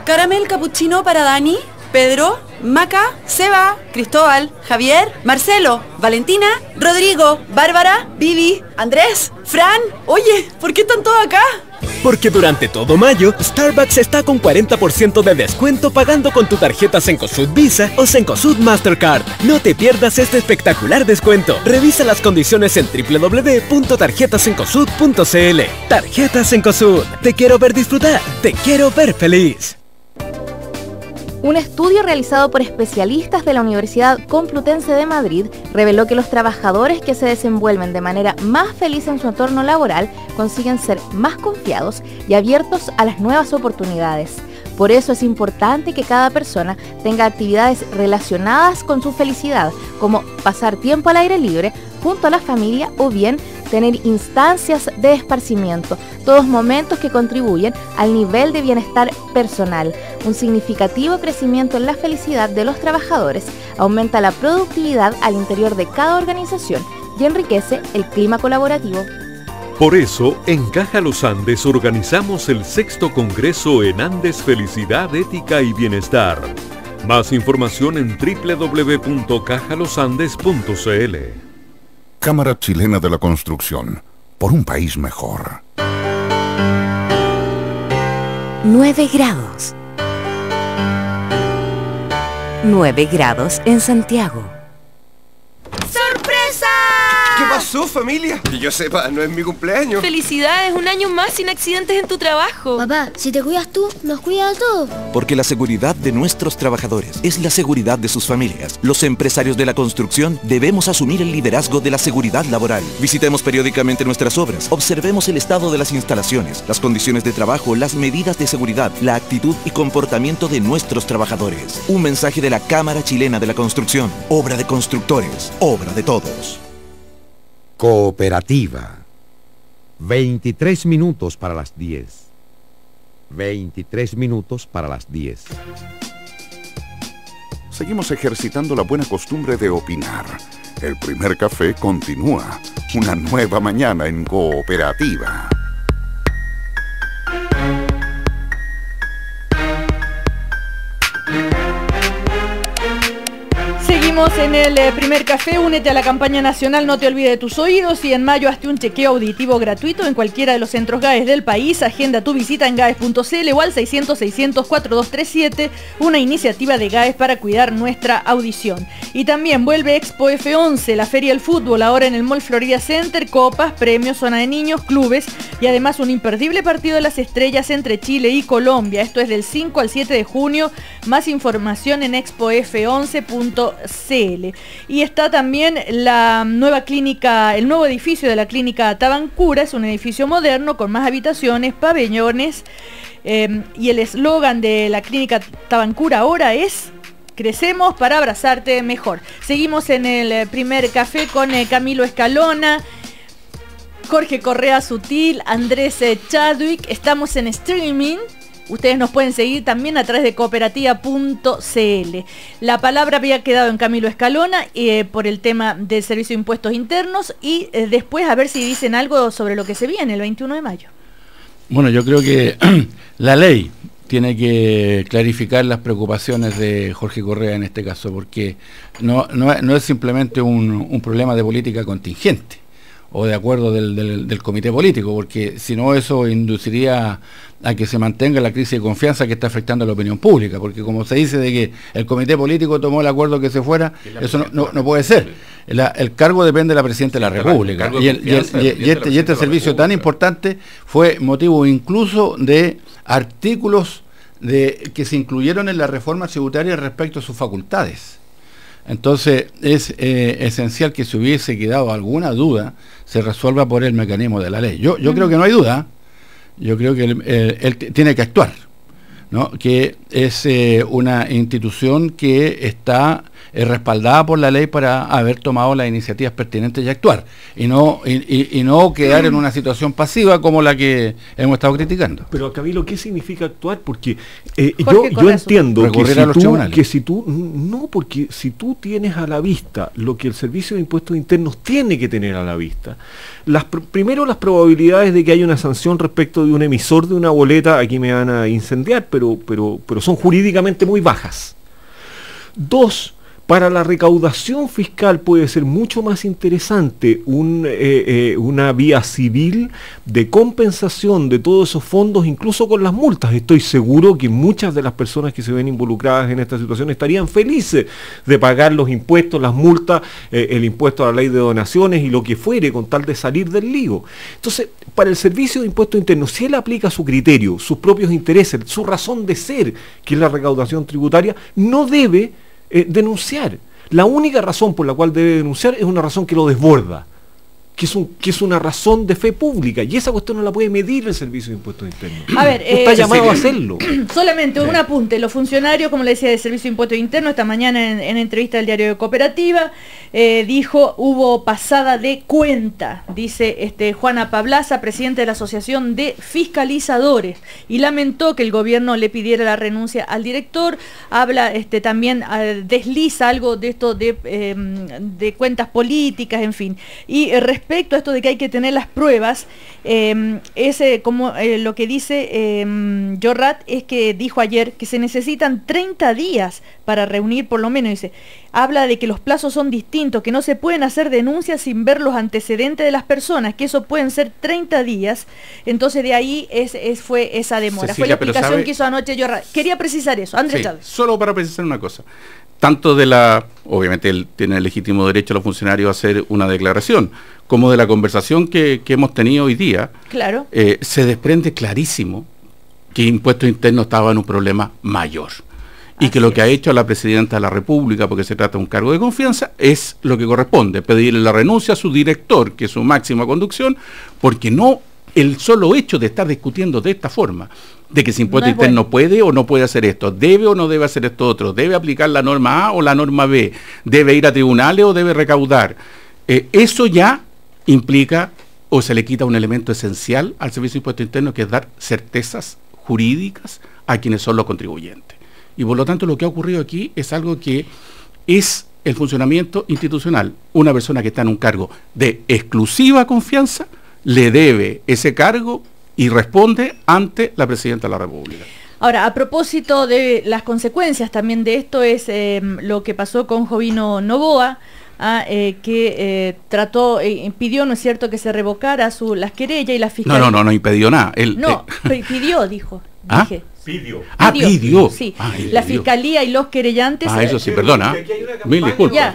¿Caramel cappuccino para Dani? Pedro, Maca, Seba, Cristóbal, Javier, Marcelo, Valentina, Rodrigo, Bárbara, Vivi, Andrés, Fran. Oye, ¿por qué están todos acá? Porque durante todo mayo, Starbucks está con 40% de descuento pagando con tu tarjeta Cencosud Visa o Cencosud Mastercard. No te pierdas este espectacular descuento. Revisa las condiciones en www.tarjetacencosud.cl. Tarjeta Cencosud. Te quiero ver disfrutar. Te quiero ver feliz. Un estudio realizado por especialistas de la Universidad Complutense de Madrid reveló que los trabajadores que se desenvuelven de manera más feliz en su entorno laboral consiguen ser más confiados y abiertos a las nuevas oportunidades. Por eso es importante que cada persona tenga actividades relacionadas con su felicidad, como pasar tiempo al aire libre, junto a la familia o bien tener instancias de esparcimiento, todos momentos que contribuyen al nivel de bienestar personal. Un significativo crecimiento en la felicidad de los trabajadores aumenta la productividad al interior de cada organización y enriquece el clima colaborativo. Por eso, en Caja Los Andes organizamos el 6º Congreso en Andes Felicidad, Ética y Bienestar. Más información en www.cajalosandes.cl. Cámara Chilena de la Construcción, por un país mejor. 9 grados. 9 grados en Santiago. ¡Sorpresa! ¿Qué pasó, familia? Que yo sepa, no es mi cumpleaños. ¡Felicidades! Un año más sin accidentes en tu trabajo. Papá, si te cuidas tú, nos cuida a todos. Porque la seguridad de nuestros trabajadores es la seguridad de sus familias. Los empresarios de la construcción debemos asumir el liderazgo de la seguridad laboral. Visitemos periódicamente nuestras obras, observemos el estado de las instalaciones, las condiciones de trabajo, las medidas de seguridad, la actitud y comportamiento de nuestros trabajadores. Un mensaje de la Cámara Chilena de la Construcción. Obra de constructores, obra de todos. Cooperativa. 23 minutos para las 10. 23 minutos para las 10. Seguimos ejercitando la buena costumbre de opinar. El primer café continúa. Una nueva mañana en Cooperativa. Seguimos en el primer café. Únete a la campaña nacional No te olvides de tus oídos y en mayo hazte un chequeo auditivo gratuito en cualquiera de los centros GAES del país. Agenda tu visita en gaes.cl o al 600-600-4237, una iniciativa de GAES para cuidar nuestra audición. Y también vuelve Expo F11, la Feria del Fútbol, ahora en el Mall Florida Center, copas, premios, zona de niños, clubes y además un imperdible partido de las estrellas entre Chile y Colombia. Esto es del 5 al 7 de junio. Más información en expof11.cl. Y está también la nueva clínica, el nuevo edificio de la clínica Tabancura. Es un edificio moderno con más habitaciones, pabellones, y el eslogan de la clínica Tabancura ahora es: crecemos para abrazarte mejor. Seguimos en el primer café con Camilo Escalona, Jorge Correa Sutil, Andrés Chadwick. Estamos en streaming. Ustedes nos pueden seguir también a través de cooperativa.cl. La palabra había quedado en Camilo Escalona por el tema del Servicio de Impuestos Internos y después a ver si dicen algo sobre lo que se viene el 21 de mayo. Bueno, yo creo que la ley tiene que clarificar las preocupaciones de Jorge Correa en este caso, porque no es simplemente un problema de política contingente o de acuerdo del comité político, porque si no eso induciría a que se mantenga la crisis de confianza que está afectando a la opinión pública, porque como se dice de que el comité político tomó el acuerdo que se fuera, eso no puede ser. El cargo depende de la Presidenta de la República, y este servicio tan importante fue motivo incluso de artículos que se incluyeron en la reforma tributaria respecto a sus facultades. Entonces es esencial que si hubiese quedado alguna duda se resuelva por el mecanismo de la ley. Yo creo que no hay duda. Yo creo que él tiene que actuar, ¿no? Que es una institución que está respaldada por la ley para haber tomado las iniciativas pertinentes y actuar, y no quedar en una situación pasiva como la que hemos estado criticando. Pero Camilo, ¿qué significa actuar? Porque yo entiendo porque si tú tienes a la vista lo que el Servicio de Impuestos Internos tiene que tener a la vista, primero las probabilidades de que haya una sanción respecto de un emisor de una boleta, aquí me van a incendiar, pero son jurídicamente muy bajas. 2, para la recaudación fiscal puede ser mucho más interesante una vía civil de compensación de todos esos fondos, incluso con las multas. Estoy seguro que muchas de las personas que se ven involucradas en esta situación estarían felices de pagar los impuestos, las multas, el impuesto a la ley de donaciones y lo que fuere, con tal de salir del lío. Entonces, para el Servicio de Impuestos Internos, si él aplica su criterio, sus propios intereses, su razón de ser, que es la recaudación tributaria, no debe denunciar. La única razón por la cual debe denunciar es una razón que lo desborda, que es una razón de fe pública, y esa cuestión no la puede medir el Servicio de Impuestos Internos. A ver, está llamado a hacerlo. Solamente un apunte. Los funcionarios, como le decía, del Servicio de Impuestos Internos, esta mañana en entrevista del diario de Cooperativa, dijo, hubo pasada de cuenta, dice Juana Pablaza, presidente de la Asociación de Fiscalizadores, y lamentó que el gobierno le pidiera la renuncia al director. Habla también, desliza algo de esto de cuentas políticas, en fin. Y respecto a esto de que hay que tener las pruebas, como lo que dice Jorrat es que dijo ayer que se necesitan 30 días para reunir, por lo menos, dice, habla de que los plazos son distintos, que no se pueden hacer denuncias sin ver los antecedentes de las personas, que eso pueden ser 30 días, entonces de ahí fue esa demora. Cecilia, fue la explicación que hizo anoche Jorrat. Quería precisar eso, Andrés Chávez. Solo para precisar una cosa. Tanto obviamente él tiene el legítimo derecho a los funcionarios a hacer una declaración, como de la conversación que hemos tenido hoy día, claro, se desprende clarísimo que Impuestos Internos estaba en un problema mayor. Y que lo que ha hecho la Presidenta de la República, porque se trata de un cargo de confianza, es lo que corresponde, pedirle la renuncia a su director, que es su máxima conducción, porque el solo hecho de estar discutiendo de esta forma, de que si Impuesto Interno puede o no puede hacer esto, debe o no debe hacer esto otro, debe aplicar la norma A o la norma B, debe ir a tribunales o debe recaudar, eso ya implica o se le quita un elemento esencial al Servicio de Impuestos Internos, que es dar certezas jurídicas a quienes son los contribuyentes. Y por lo tanto lo que ha ocurrido aquí es algo que es el funcionamiento institucional. Una persona que está en un cargo de exclusiva confianza le debe ese cargo y responde ante la Presidenta de la República. Ahora, a propósito de las consecuencias también de esto, es lo que pasó con Jovino Noboa, que pidió, ¿no es cierto?, que se revocara las querellas y la fiscalía. No impidió nada. Pidió, dijo. ¿Ah? Dije. Pidió. Pidió. Sí, la fiscalía y los querellantes... eso sí, perdona. Mil disculpas.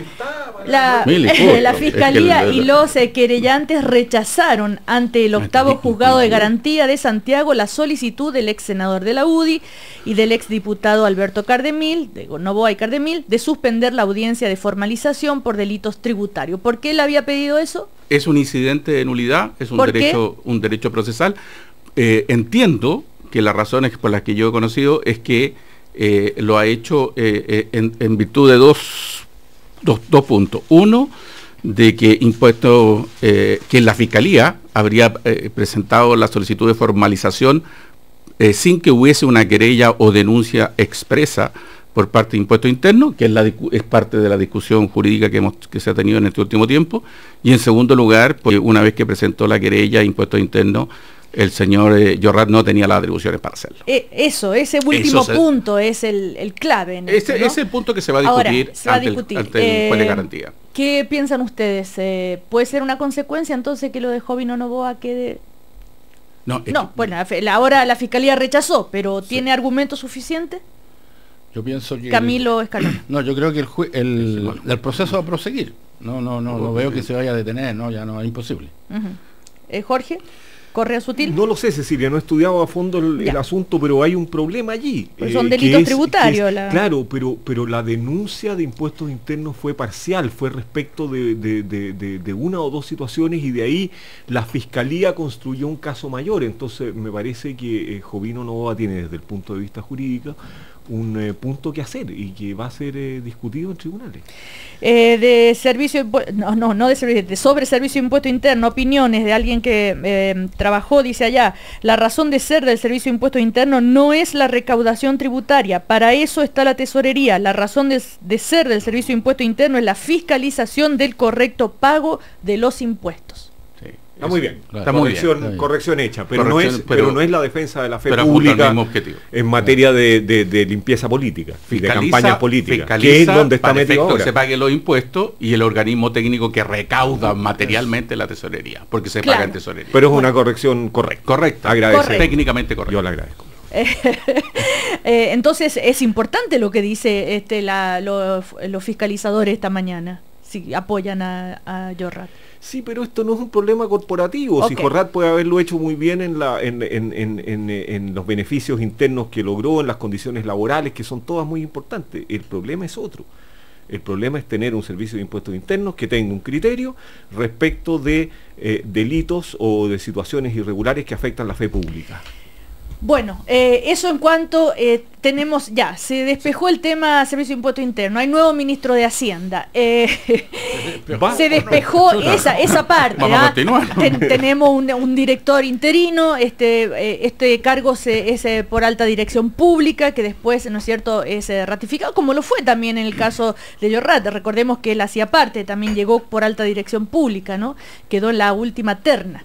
La fiscalía y los querellantes rechazaron ante el octavo juzgado de garantía de Santiago la solicitud del ex senador de la UDI y del ex diputado Alberto Cardemil, de Noboa y Cardemil, de suspender la audiencia de formalización por delitos tributarios. ¿Por qué él había pedido eso? Es un incidente de nulidad, es un derecho procesal. Entiendo que las razones por las que yo he conocido es que lo ha hecho en virtud de dos puntos. Uno, de que que la Fiscalía habría presentado la solicitud de formalización sin que hubiese una querella o denuncia expresa por parte de Impuestos Internos, que es parte de la discusión jurídica que se ha tenido en este último tiempo. Y en segundo lugar, porque una vez que presentó la querella a Impuestos Internos, el señor Jorrat no tenía las atribuciones para hacerlo. Ese último punto es el clave. Ese es el punto que se va a discutir ante el juez de garantía. ¿Qué piensan ustedes? ¿Puede ser una consecuencia entonces que lo de Jovino Noboa quede...? Bueno, ahora la Fiscalía rechazó, pero ¿tiene argumentos suficientes? Yo pienso que... Camilo Escalón. Yo creo que el proceso va a proseguir. No veo que se vaya a detener, ya no, es imposible. Jorge, ¿Correa Sutil? No lo sé, Cecilia, no he estudiado a fondo el asunto, pero hay un problema allí. Pues son delitos tributarios. Claro, pero la denuncia de Impuestos Internos fue parcial, fue respecto de una o dos situaciones, y de ahí la Fiscalía construyó un caso mayor. Entonces me parece que Jovino Noboa tiene, desde el punto de vista jurídico, un punto que hacer y que va a ser discutido en tribunales. Sobre servicio de impuesto interno, opiniones de alguien que trabajó, dice allá: la razón de ser del servicio de impuesto interno no es la recaudación tributaria, para eso está la tesorería. La razón de ser del servicio de impuesto interno es la fiscalización del correcto pago de los impuestos. Está muy bien. Está muy bien. Corrección hecha, pero no es la defensa de la fe pública en materia de limpieza política, de campañas políticas, que es donde está metido ahora. Que se paguen los impuestos y el organismo técnico que recauda materialmente la tesorería, porque se paga en tesorería. Pero es una corrección correcta. Correcta. Agradecer. Técnicamente correcta. Yo la agradezco. Entonces es importante lo que dice los fiscalizadores esta mañana, si apoyan a Jorrat. Sí, pero esto no es un problema corporativo. Okay. Si Jorrat puede haberlo hecho muy bien en los beneficios internos que logró, en las condiciones laborales, que son todas muy importantes. El problema es otro. El problema es tener un servicio de impuestos internos que tenga un criterio respecto de delitos o de situaciones irregulares que afectan la fe pública. Bueno, eso en cuanto tenemos ya, se despejó el tema Servicio de Impuesto Interno, hay nuevo ministro de Hacienda, se despejó esa parte. Tenemos un director interino, este cargo es por alta dirección pública, que después, ¿no es cierto?, es ratificado, como lo fue también en el caso de Jorrat. Recordemos que él hacía parte, también llegó por alta dirección pública, ¿no? Quedó en la última terna.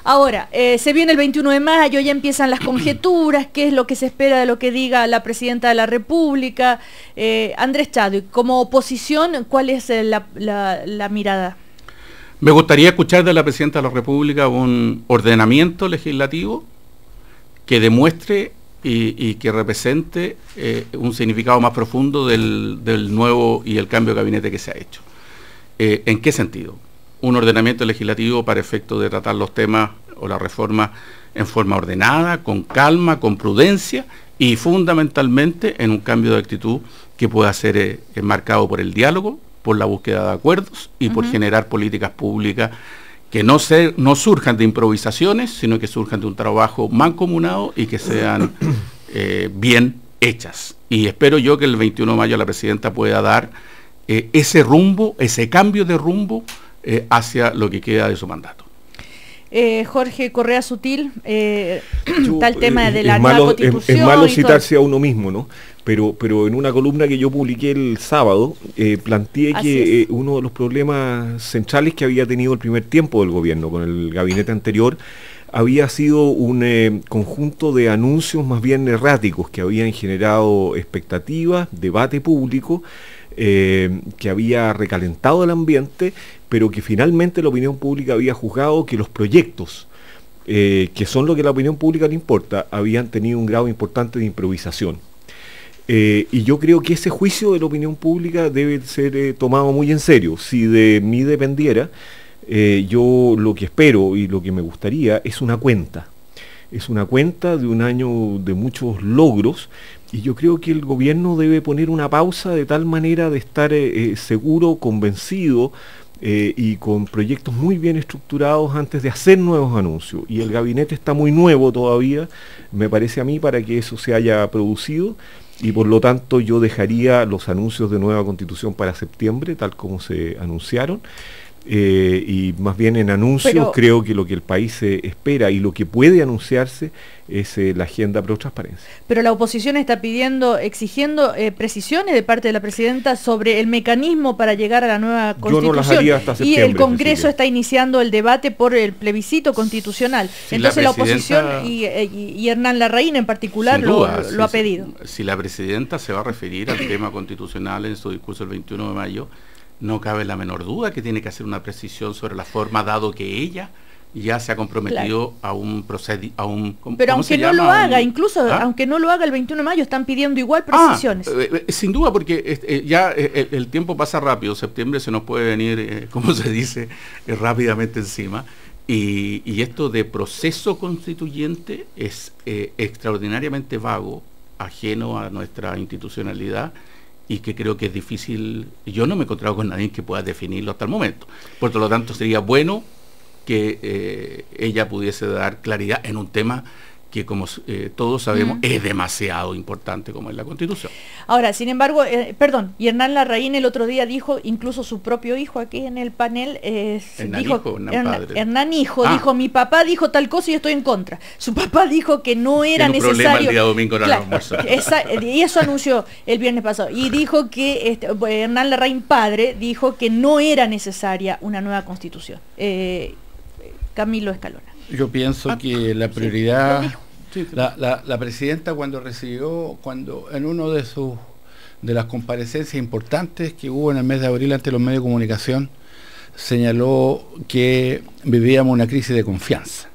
Ahora, se viene el 21 de mayo, ya empiezan las conjeturas, qué es lo que se espera de lo que diga la Presidenta de la República. Andrés Chadwick, como oposición, ¿cuál es la mirada? Me gustaría escuchar de la Presidenta de la República un ordenamiento legislativo que demuestre y que represente un significado más profundo del nuevo y el cambio de gabinete que se ha hecho. ¿En qué sentido? Un ordenamiento legislativo para efecto de tratar los temas o la reforma en forma ordenada, con calma, con prudencia y fundamentalmente en un cambio de actitud que pueda ser marcado por el diálogo, por la búsqueda de acuerdos y por generar políticas públicas que no surjan de improvisaciones, sino que surjan de un trabajo mancomunado y que sean bien hechas. Y espero yo que el 21 de mayo la Presidenta pueda dar ese rumbo, ese cambio de rumbo hacia lo que queda de su mandato. Jorge Correa Sutil, está el tema de la nueva constitución. Es malo citarse a uno mismo, ¿no? Pero en una columna que yo publiqué el sábado, planteé que uno de los problemas centrales que había tenido el primer tiempo del gobierno con el gabinete anterior había sido un conjunto de anuncios más bien erráticos que habían generado expectativas, debate público, que había recalentado el ambiente, pero que finalmente la opinión pública había juzgado que los proyectos, que son lo que a la opinión pública le importa, habían tenido un grado importante de improvisación. Y yo creo que ese juicio de la opinión pública debe ser tomado muy en serio. Si de mí dependiera, yo lo que espero y lo que me gustaría es una cuenta. Es una cuenta de un año de muchos logros, y yo creo que el gobierno debe poner una pausa de tal manera de estar seguro, convencido y con proyectos muy bien estructurados antes de hacer nuevos anuncios. Y el gabinete está muy nuevo todavía, me parece a mí, para que eso se haya producido, y por lo tanto yo dejaría los anuncios de nueva constitución para septiembre, tal como se anunciaron. Y más bien en anuncios creo que lo que el país espera y lo que puede anunciarse es la agenda pro transparencia. Pero la oposición está exigiendo precisiones de parte de la Presidenta sobre el mecanismo para llegar a la nueva constitución. Yo no las haría hasta septiembre, y el Congreso está iniciando el debate por el plebiscito constitucional. Entonces la oposición y Hernán Larraín en particular lo ha pedido. Si la Presidenta se va a referir al tema constitucional en su discurso el 21 de mayo, no cabe la menor duda que tiene que hacer una precisión sobre la forma, dado que ella ya se ha comprometido a un procedimiento. Pero aunque no lo haga, incluso aunque no lo haga el 21 de mayo, están pidiendo igual precisiones. Sin duda, porque ya el tiempo pasa rápido, septiembre se nos puede venir, como se dice, rápidamente encima. Y esto de proceso constituyente es extraordinariamente vago, ajeno a nuestra institucionalidad, y que creo que es difícil. Yo no me he encontrado con nadie que pueda definirlo hasta el momento. Por lo tanto, sería bueno que ella pudiese dar claridad en un tema que, como todos sabemos, es demasiado importante, como es la Constitución. Ahora, sin embargo, y Hernán Larraín el otro día dijo, incluso su propio hijo aquí en el panel, Hernán Hijo dijo, mi papá dijo tal cosa y estoy en contra. Su papá dijo que no era necesario. Problema el día domingo en el almuerzo. Y eso anunció el viernes pasado. Y dijo que Hernán Larraín padre dijo que no era necesaria una nueva Constitución. Camilo Escalona. Yo pienso que la prioridad, la presidenta cuando en uno de las comparecencias importantes que hubo en el mes de abril ante los medios de comunicación, señaló que vivíamos una crisis de confianza.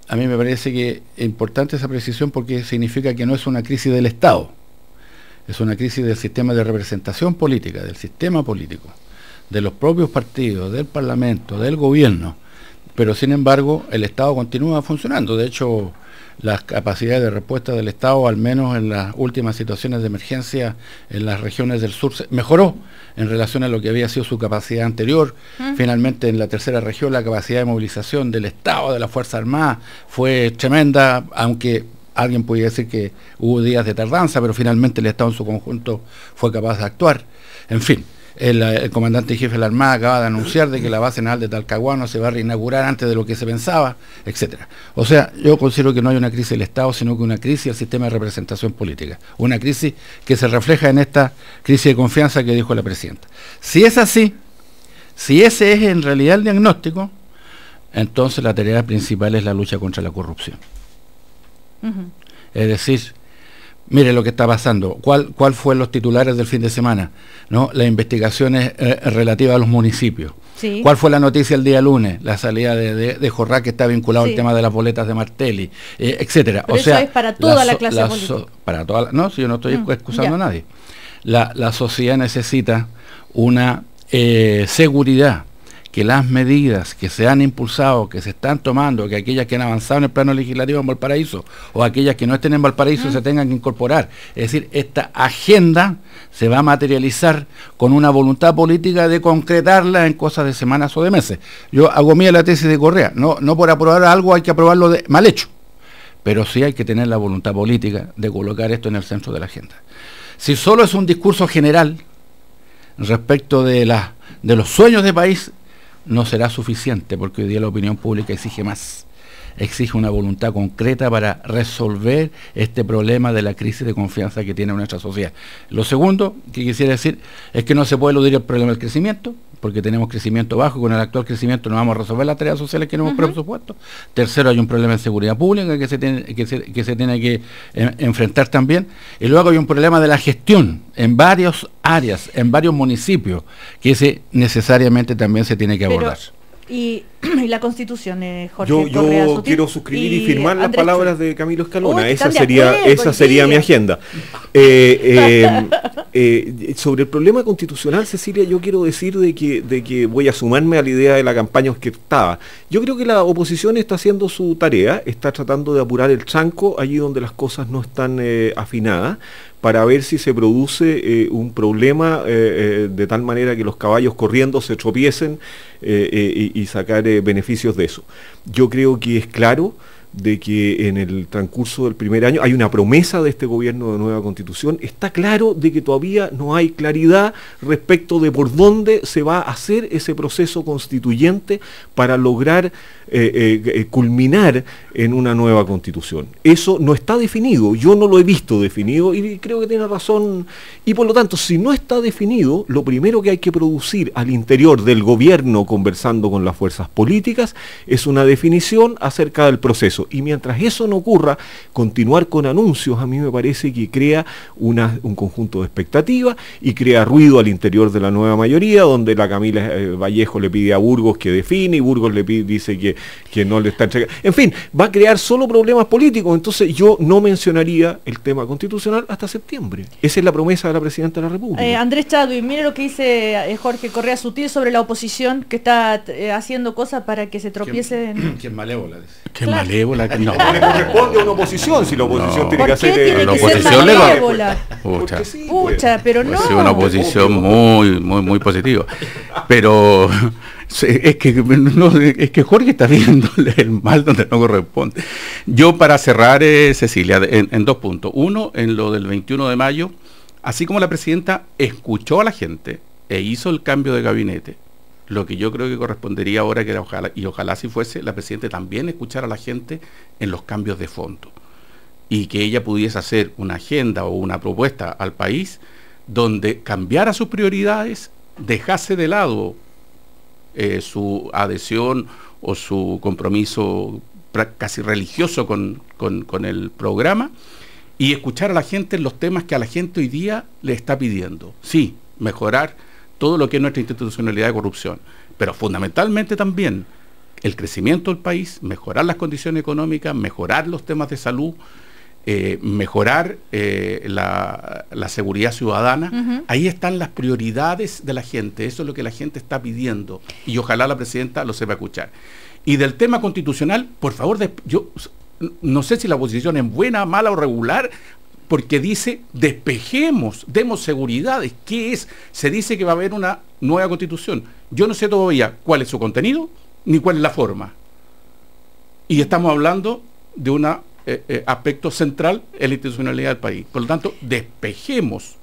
A mí me parece que es importante esa precisión porque significa que no es una crisis del Estado, es una crisis del sistema de representación política, del sistema político, de los propios partidos, del Parlamento, del gobierno, pero sin embargo el Estado continúa funcionando. De hecho, las capacidades de respuesta del Estado, al menos en las últimas situaciones de emergencia en las regiones del sur, mejoró en relación a lo que había sido su capacidad anterior. Finalmente, en la tercera región, la capacidad de movilización del Estado, de la Fuerza Armada, fue tremenda, aunque alguien podía decir que hubo días de tardanza, pero finalmente el Estado en su conjunto fue capaz de actuar. En fin, el comandante jefe de la Armada acaba de anunciar de que la base naval de Talcahuano se va a reinaugurar antes de lo que se pensaba, etcétera. O sea, yo considero que no hay una crisis del Estado, sino que una crisis del sistema de representación política. Una crisis que se refleja en esta crisis de confianza que dijo la presidenta. Si es así, si ese es en realidad el diagnóstico, entonces la tarea principal es la lucha contra la corrupción. Es decir, mire lo que está pasando. ¿Cuál fue los titulares del fin de semana? ¿No? Las investigaciones relativas a los municipios. Sí. ¿Cuál fue la noticia el día lunes? La salida de Jorrá, que está vinculado al tema de las boletas de Martelli, etcétera. Pero o sea, eso es para toda la clase política. Para toda no, si yo no estoy excusando a nadie. La sociedad necesita una seguridad, que las medidas que se han impulsado, que se están tomando, que aquellas que han avanzado en el plano legislativo en Valparaíso o aquellas que no estén en Valparaíso se tengan que incorporar. Es decir, esta agenda se va a materializar con una voluntad política de concretarla en cosas de semanas o de meses. Yo hago mía la tesis de Correa, no por aprobar algo hay que aprobarlo mal hecho, pero sí hay que tener la voluntad política de colocar esto en el centro de la agenda. Si solo es un discurso general respecto de los sueños de país, no será suficiente, porque hoy día la opinión pública exige más, exige una voluntad concreta para resolver este problema de la crisis de confianza que tiene nuestra sociedad. Lo segundo que quisiera decir es que no se puede eludir el problema del crecimiento, porque tenemos crecimiento bajo y con el actual crecimiento no vamos a resolver las tareas sociales que no hemos presupuesto. Tercero, hay un problema de seguridad pública que se tiene que enfrentar también. Y luego hay un problema de la gestión en varias áreas, en varios municipios, que ese necesariamente también se tiene que abordar. Y la Constitución, Jorge yo quiero suscribir y firmar las palabras de Camilo Escalona. Esa sería mi agenda. Sobre el problema constitucional, Cecilia, yo quiero decir de que voy a sumarme a la idea de la campaña orquestada. Yo creo que la oposición está haciendo su tarea, está tratando de apurar el tranco allí donde las cosas no están afinadas, para ver si se produce un problema de tal manera que los caballos corriendo se tropiecen y sacar beneficios de eso. Yo creo que es claro de que en el transcurso del primer año hay una promesa de este gobierno de nueva constitución. Está claro de que todavía no hay claridad respecto de por dónde se va a hacer ese proceso constituyente para lograr culminar en una nueva constitución. Eso no está definido, yo no lo he visto definido y creo que tiene razón. Y por lo tanto, si no está definido, lo primero que hay que producir al interior del gobierno, conversando con las fuerzas políticas, es una definición acerca del proceso. Y mientras eso no ocurra, continuar con anuncios a mí me parece que crea un conjunto de expectativas y crea ruido al interior de la nueva mayoría, donde la Camila Vallejo le pide a Burgos que define y Burgos le dice que no le está entregando. En fin, va a crear solo problemas políticos. Entonces yo no mencionaría el tema constitucional hasta septiembre. Esa es la promesa de la Presidenta de la República. Andrés Chadwick, mire lo que dice Jorge Correa Sutil sobre la oposición que está haciendo cosas para que se tropiece. Que es malévola. Que malévola. No le corresponde a una oposición, si la oposición tiene que hacer... Tiene que ser malévola? Pucha, pero no. Es una oposición muy positiva. Pero... Es que Jorge está viendo el mal donde no corresponde. Yo, para cerrar, Cecilia, en 2 puntos. Uno, en lo del 21 de mayo, así como la presidenta escuchó a la gente e hizo el cambio de gabinete, lo que yo creo que correspondería ahora, que era ojalá si fuese, la presidenta también escuchar a la gente en los cambios de fondo, y que ella pudiese hacer una agenda o una propuesta al país donde cambiara sus prioridades, dejase de lado su adhesión o su compromiso casi religioso con el programa, y escuchar a la gente en los temas que a la gente hoy día le está pidiendo. Sí, mejorar todo lo que es nuestra institucionalidad de corrupción, pero fundamentalmente también el crecimiento del país, mejorar las condiciones económicas, mejorar los temas de salud, mejorar la seguridad ciudadana. Ahí están las prioridades de la gente, eso es lo que la gente está pidiendo, y ojalá la presidenta lo sepa escuchar. Y del tema constitucional, por favor, yo no sé si la oposición es buena, mala o regular, porque dice despejemos, demos seguridades. ¿Qué es? Se dice que va a haber una nueva constitución. Yo no sé todavía cuál es su contenido ni cuál es la forma, y estamos hablando de un aspecto central en la institucionalidad del país. Por lo tanto, despejemos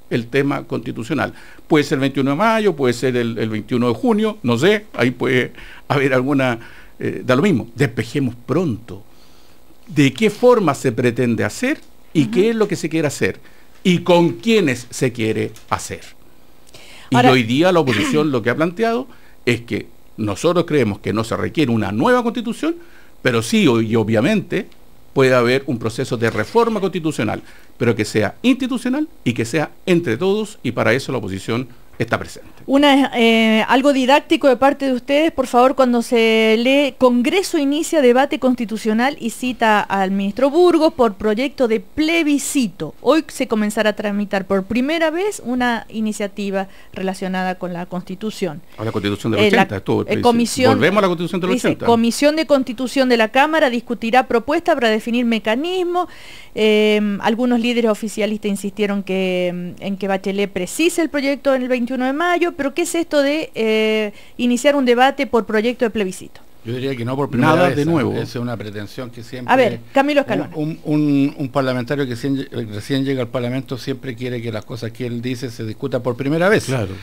el tema constitucional. Puede ser el 21 de mayo, puede ser el 21 de junio, no sé, ahí puede haber alguna, da lo mismo. Despejemos pronto de qué forma se pretende hacer y qué es lo que se quiere hacer y con quiénes se quiere hacer. Ahora, y hoy día la oposición lo que ha planteado es que nosotros creemos que no se requiere una nueva constitución, pero sí, y obviamente, puede haber un proceso de reforma constitucional, pero que sea institucional y que sea entre todos, y para eso la oposición está presente. Algo didáctico de parte de ustedes, por favor, cuando se lee Congreso inicia debate constitucional y cita al ministro Burgos por proyecto de plebiscito. Hoy se comenzará a tramitar por primera vez una iniciativa relacionada con la Constitución. A la Constitución del 80, volvemos a la Constitución del 80. Comisión de Constitución de la Cámara discutirá propuestas para definir mecanismos. Algunos líderes oficialistas insistieron en que Bachelet precise el proyecto en el 21 de mayo, pero ¿qué es esto de iniciar un debate por proyecto de plebiscito? Yo diría que no por primera vez. De nuevo. Esa es una pretensión que siempre... A ver, Camilo Escalona. Un parlamentario que recién llega al Parlamento siempre quiere que las cosas que él dice se discutan por primera vez. Claro,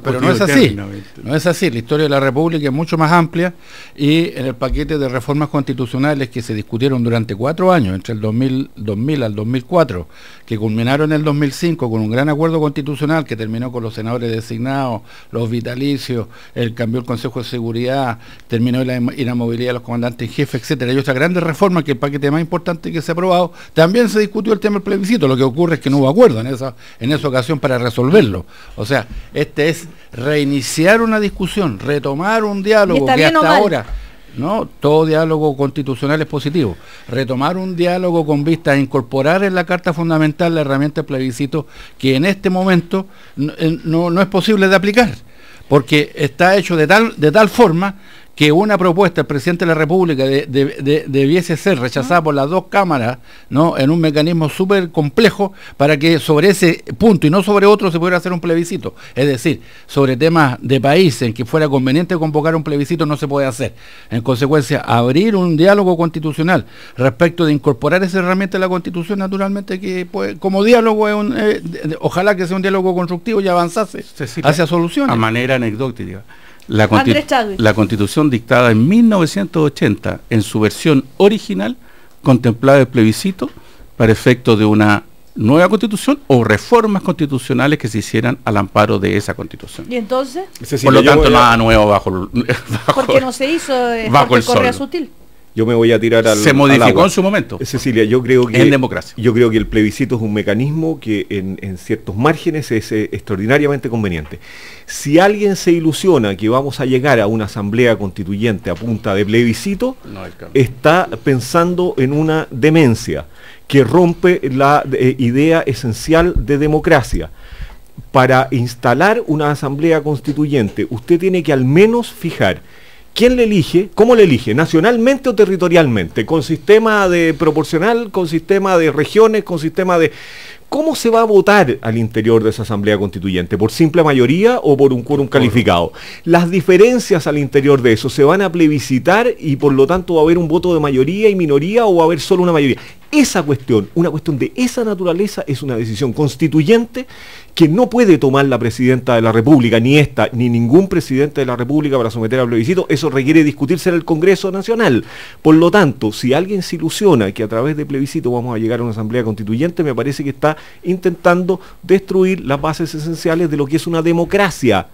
pero no es así. No es así. La historia de la República es mucho más amplia, y en el paquete de reformas constitucionales que se discutieron durante 4 años, entre el 2000 al 2004, que culminaron en el 2005 con un gran acuerdo constitucional que terminó con los senadores designados, los vitalicios, el cambio del Consejo de Seguridad, terminó la inamovilidad de los comandantes en jefe, etcétera, y otras grandes reformas, que el paquete más importante que se ha aprobado, también se discutió el tema del plebiscito. Lo que ocurre es que no hubo acuerdo en esa ocasión para resolverlo. O sea, este es reiniciar una discusión, retomar un diálogo que hasta ahora... No, todo diálogo constitucional es positivo. Retomar un diálogo con vista a incorporar en la Carta Fundamental la herramienta de plebiscito, que en este momento no es posible de aplicar, porque está hecho de tal forma que una propuesta del presidente de la República debiese ser rechazada por las dos cámaras, ¿no?, en un mecanismo súper complejo, para que sobre ese punto y no sobre otro se pudiera hacer un plebiscito. Es decir, sobre temas de país en que fuera conveniente convocar un plebiscito no se puede hacer. En consecuencia, abrir un diálogo constitucional respecto de incorporar esa herramienta de la Constitución, naturalmente que como diálogo ojalá que sea un diálogo constructivo y avanzase hacia soluciones. A manera anecdótica. La Constitución dictada en 1980, en su versión original, contemplaba el plebiscito para efecto de una nueva Constitución o reformas constitucionales que se hicieran al amparo de esa Constitución. ¿Y entonces? Por lo tanto, nada nuevo bajo ¿Por qué no se hizo bajo el Correa Sutil? Yo me voy a tirar se modificó en su momento. Cecilia, yo creo que en democracia. Yo creo que el plebiscito es un mecanismo que en ciertos márgenes es extraordinariamente conveniente. Si alguien se ilusiona que vamos a llegar a una asamblea constituyente a punta de plebiscito, está pensando en una demencia que rompe la idea esencial de democracia. Para instalar una asamblea constituyente, usted tiene que al menos fijar ¿quién le elige? ¿Cómo le elige? ¿Nacionalmente o territorialmente? ¿Con sistema de proporcional? ¿Con sistema de regiones? ¿Con sistema de...? ¿Cómo se va a votar al interior de esa asamblea constituyente? ¿Por simple mayoría o por un quórum calificado? Las diferencias al interior de eso se van a plebiscitar y por lo tanto va a haber un voto de mayoría y minoría, o va a haber solo una mayoría. Esa cuestión, una cuestión de esa naturaleza, es una decisión constituyente que no puede tomar la presidenta de la República, ni esta, ni ningún presidente de la República, para someter a plebiscito. Eso requiere discutirse en el Congreso Nacional. Por lo tanto, si alguien se ilusiona que a través de plebiscito vamos a llegar a una asamblea constituyente, me parece que está intentando destruir las bases esenciales de lo que es una democracia.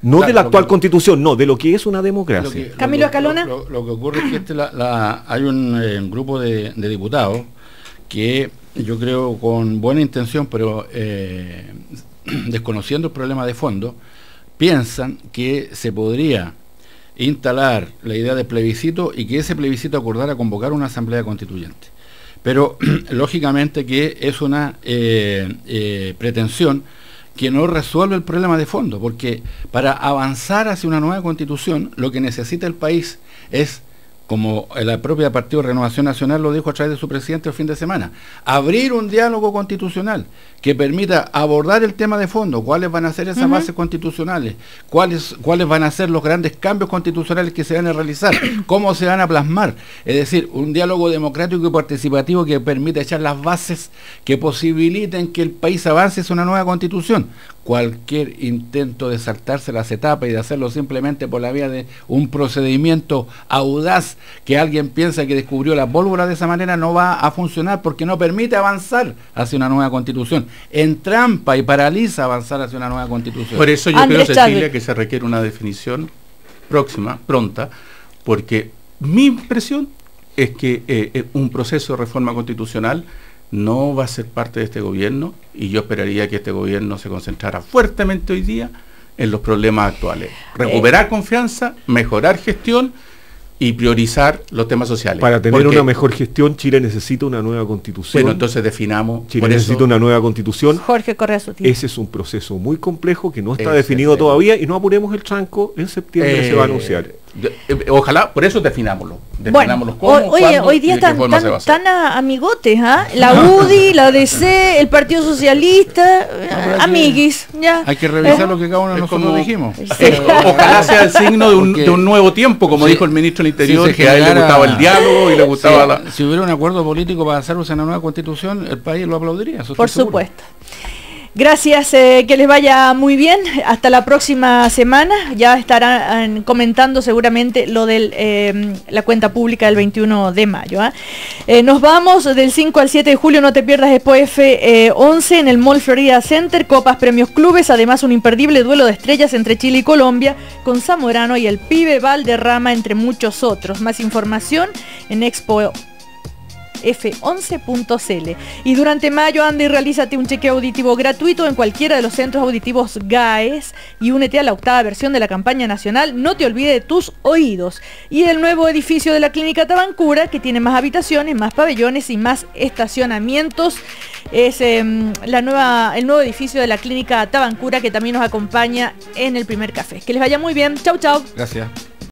No de la actual constitución, no, de lo que es una democracia. Camilo Escalona. Lo que ocurre es que hay un grupo de diputados que yo creo con buena intención, pero desconociendo el problema de fondo, piensan que se podría instalar la idea de plebiscito y que ese plebiscito acordara convocar una asamblea constituyente. Pero lógicamente que es una pretensión que no resuelve el problema de fondo, porque para avanzar hacia una nueva constitución, lo que necesita el país es, como el propio Partido Renovación Nacional lo dijo a través de su presidente el fin de semana, abrir un diálogo constitucional que permita abordar el tema de fondo, cuáles van a ser esas bases constitucionales, cuáles van a ser los grandes cambios constitucionales que se van a realizar, cómo se van a plasmar, es decir, un diálogo democrático y participativo que permita echar las bases que posibiliten que el país avance hacia una nueva constitución. Cualquier intento de saltarse las etapas y de hacerlo simplemente por la vía de un procedimiento audaz que alguien piensa que descubrió la pólvora de esa manera no va a funcionar, porque no permite avanzar hacia una nueva constitución, entrampa y paraliza avanzar hacia una nueva constitución. Por eso yo creo, Cecilia, que se requiere una definición pronta, porque mi impresión es que un proceso de reforma constitucional no va a ser parte de este gobierno, y yo esperaría que este gobierno se concentrara fuertemente hoy día en los problemas actuales. Recuperar confianza, mejorar gestión y priorizar los temas sociales. Para tener una mejor gestión, Chile necesita una nueva constitución. Bueno, entonces definamos. Chile necesita una nueva constitución. Jorge Correa Sutil. Ese es un proceso muy complejo que no está definido todavía, y no apuremos el tranco, en septiembre se va a anunciar. Ojalá, por eso definámoslo. Bueno, hoy día están tan amigotes, ¿ah? La UDI, la DC, el Partido Socialista, amiguis. Ya. Hay que revisar lo que cada uno de nosotros dijimos. Ojalá sea el signo de un nuevo tiempo, como dijo el ministro del Interior, que a él le gustaba el diálogo y le gustaba si hubiera un acuerdo político para hacerse una nueva constitución, el país lo aplaudiría. Por supuesto. Gracias, que les vaya muy bien. Hasta la próxima semana. Ya estarán comentando seguramente lo de la cuenta pública del 21 de mayo. Nos vamos del 5 al 7 de julio. No te pierdas Expo F11 en el Mall Florida Center. Copas, premios, clubes. Además, un imperdible duelo de estrellas entre Chile y Colombia con Zamorano y el Pibe Valderrama, entre muchos otros. Más información en Expo f11.cl. Y durante mayo anda y realízate un chequeo auditivo gratuito en cualquiera de los centros auditivos GAES y únete a la 8ª versión de la campaña nacional No te olvides de tus oídos. Y el nuevo edificio de la Clínica Tabancura, que tiene más habitaciones, más pabellones y más estacionamientos, es el nuevo edificio de la Clínica Tabancura, que también nos acompaña en el primer café. Que les vaya muy bien. Chau, chau. Gracias.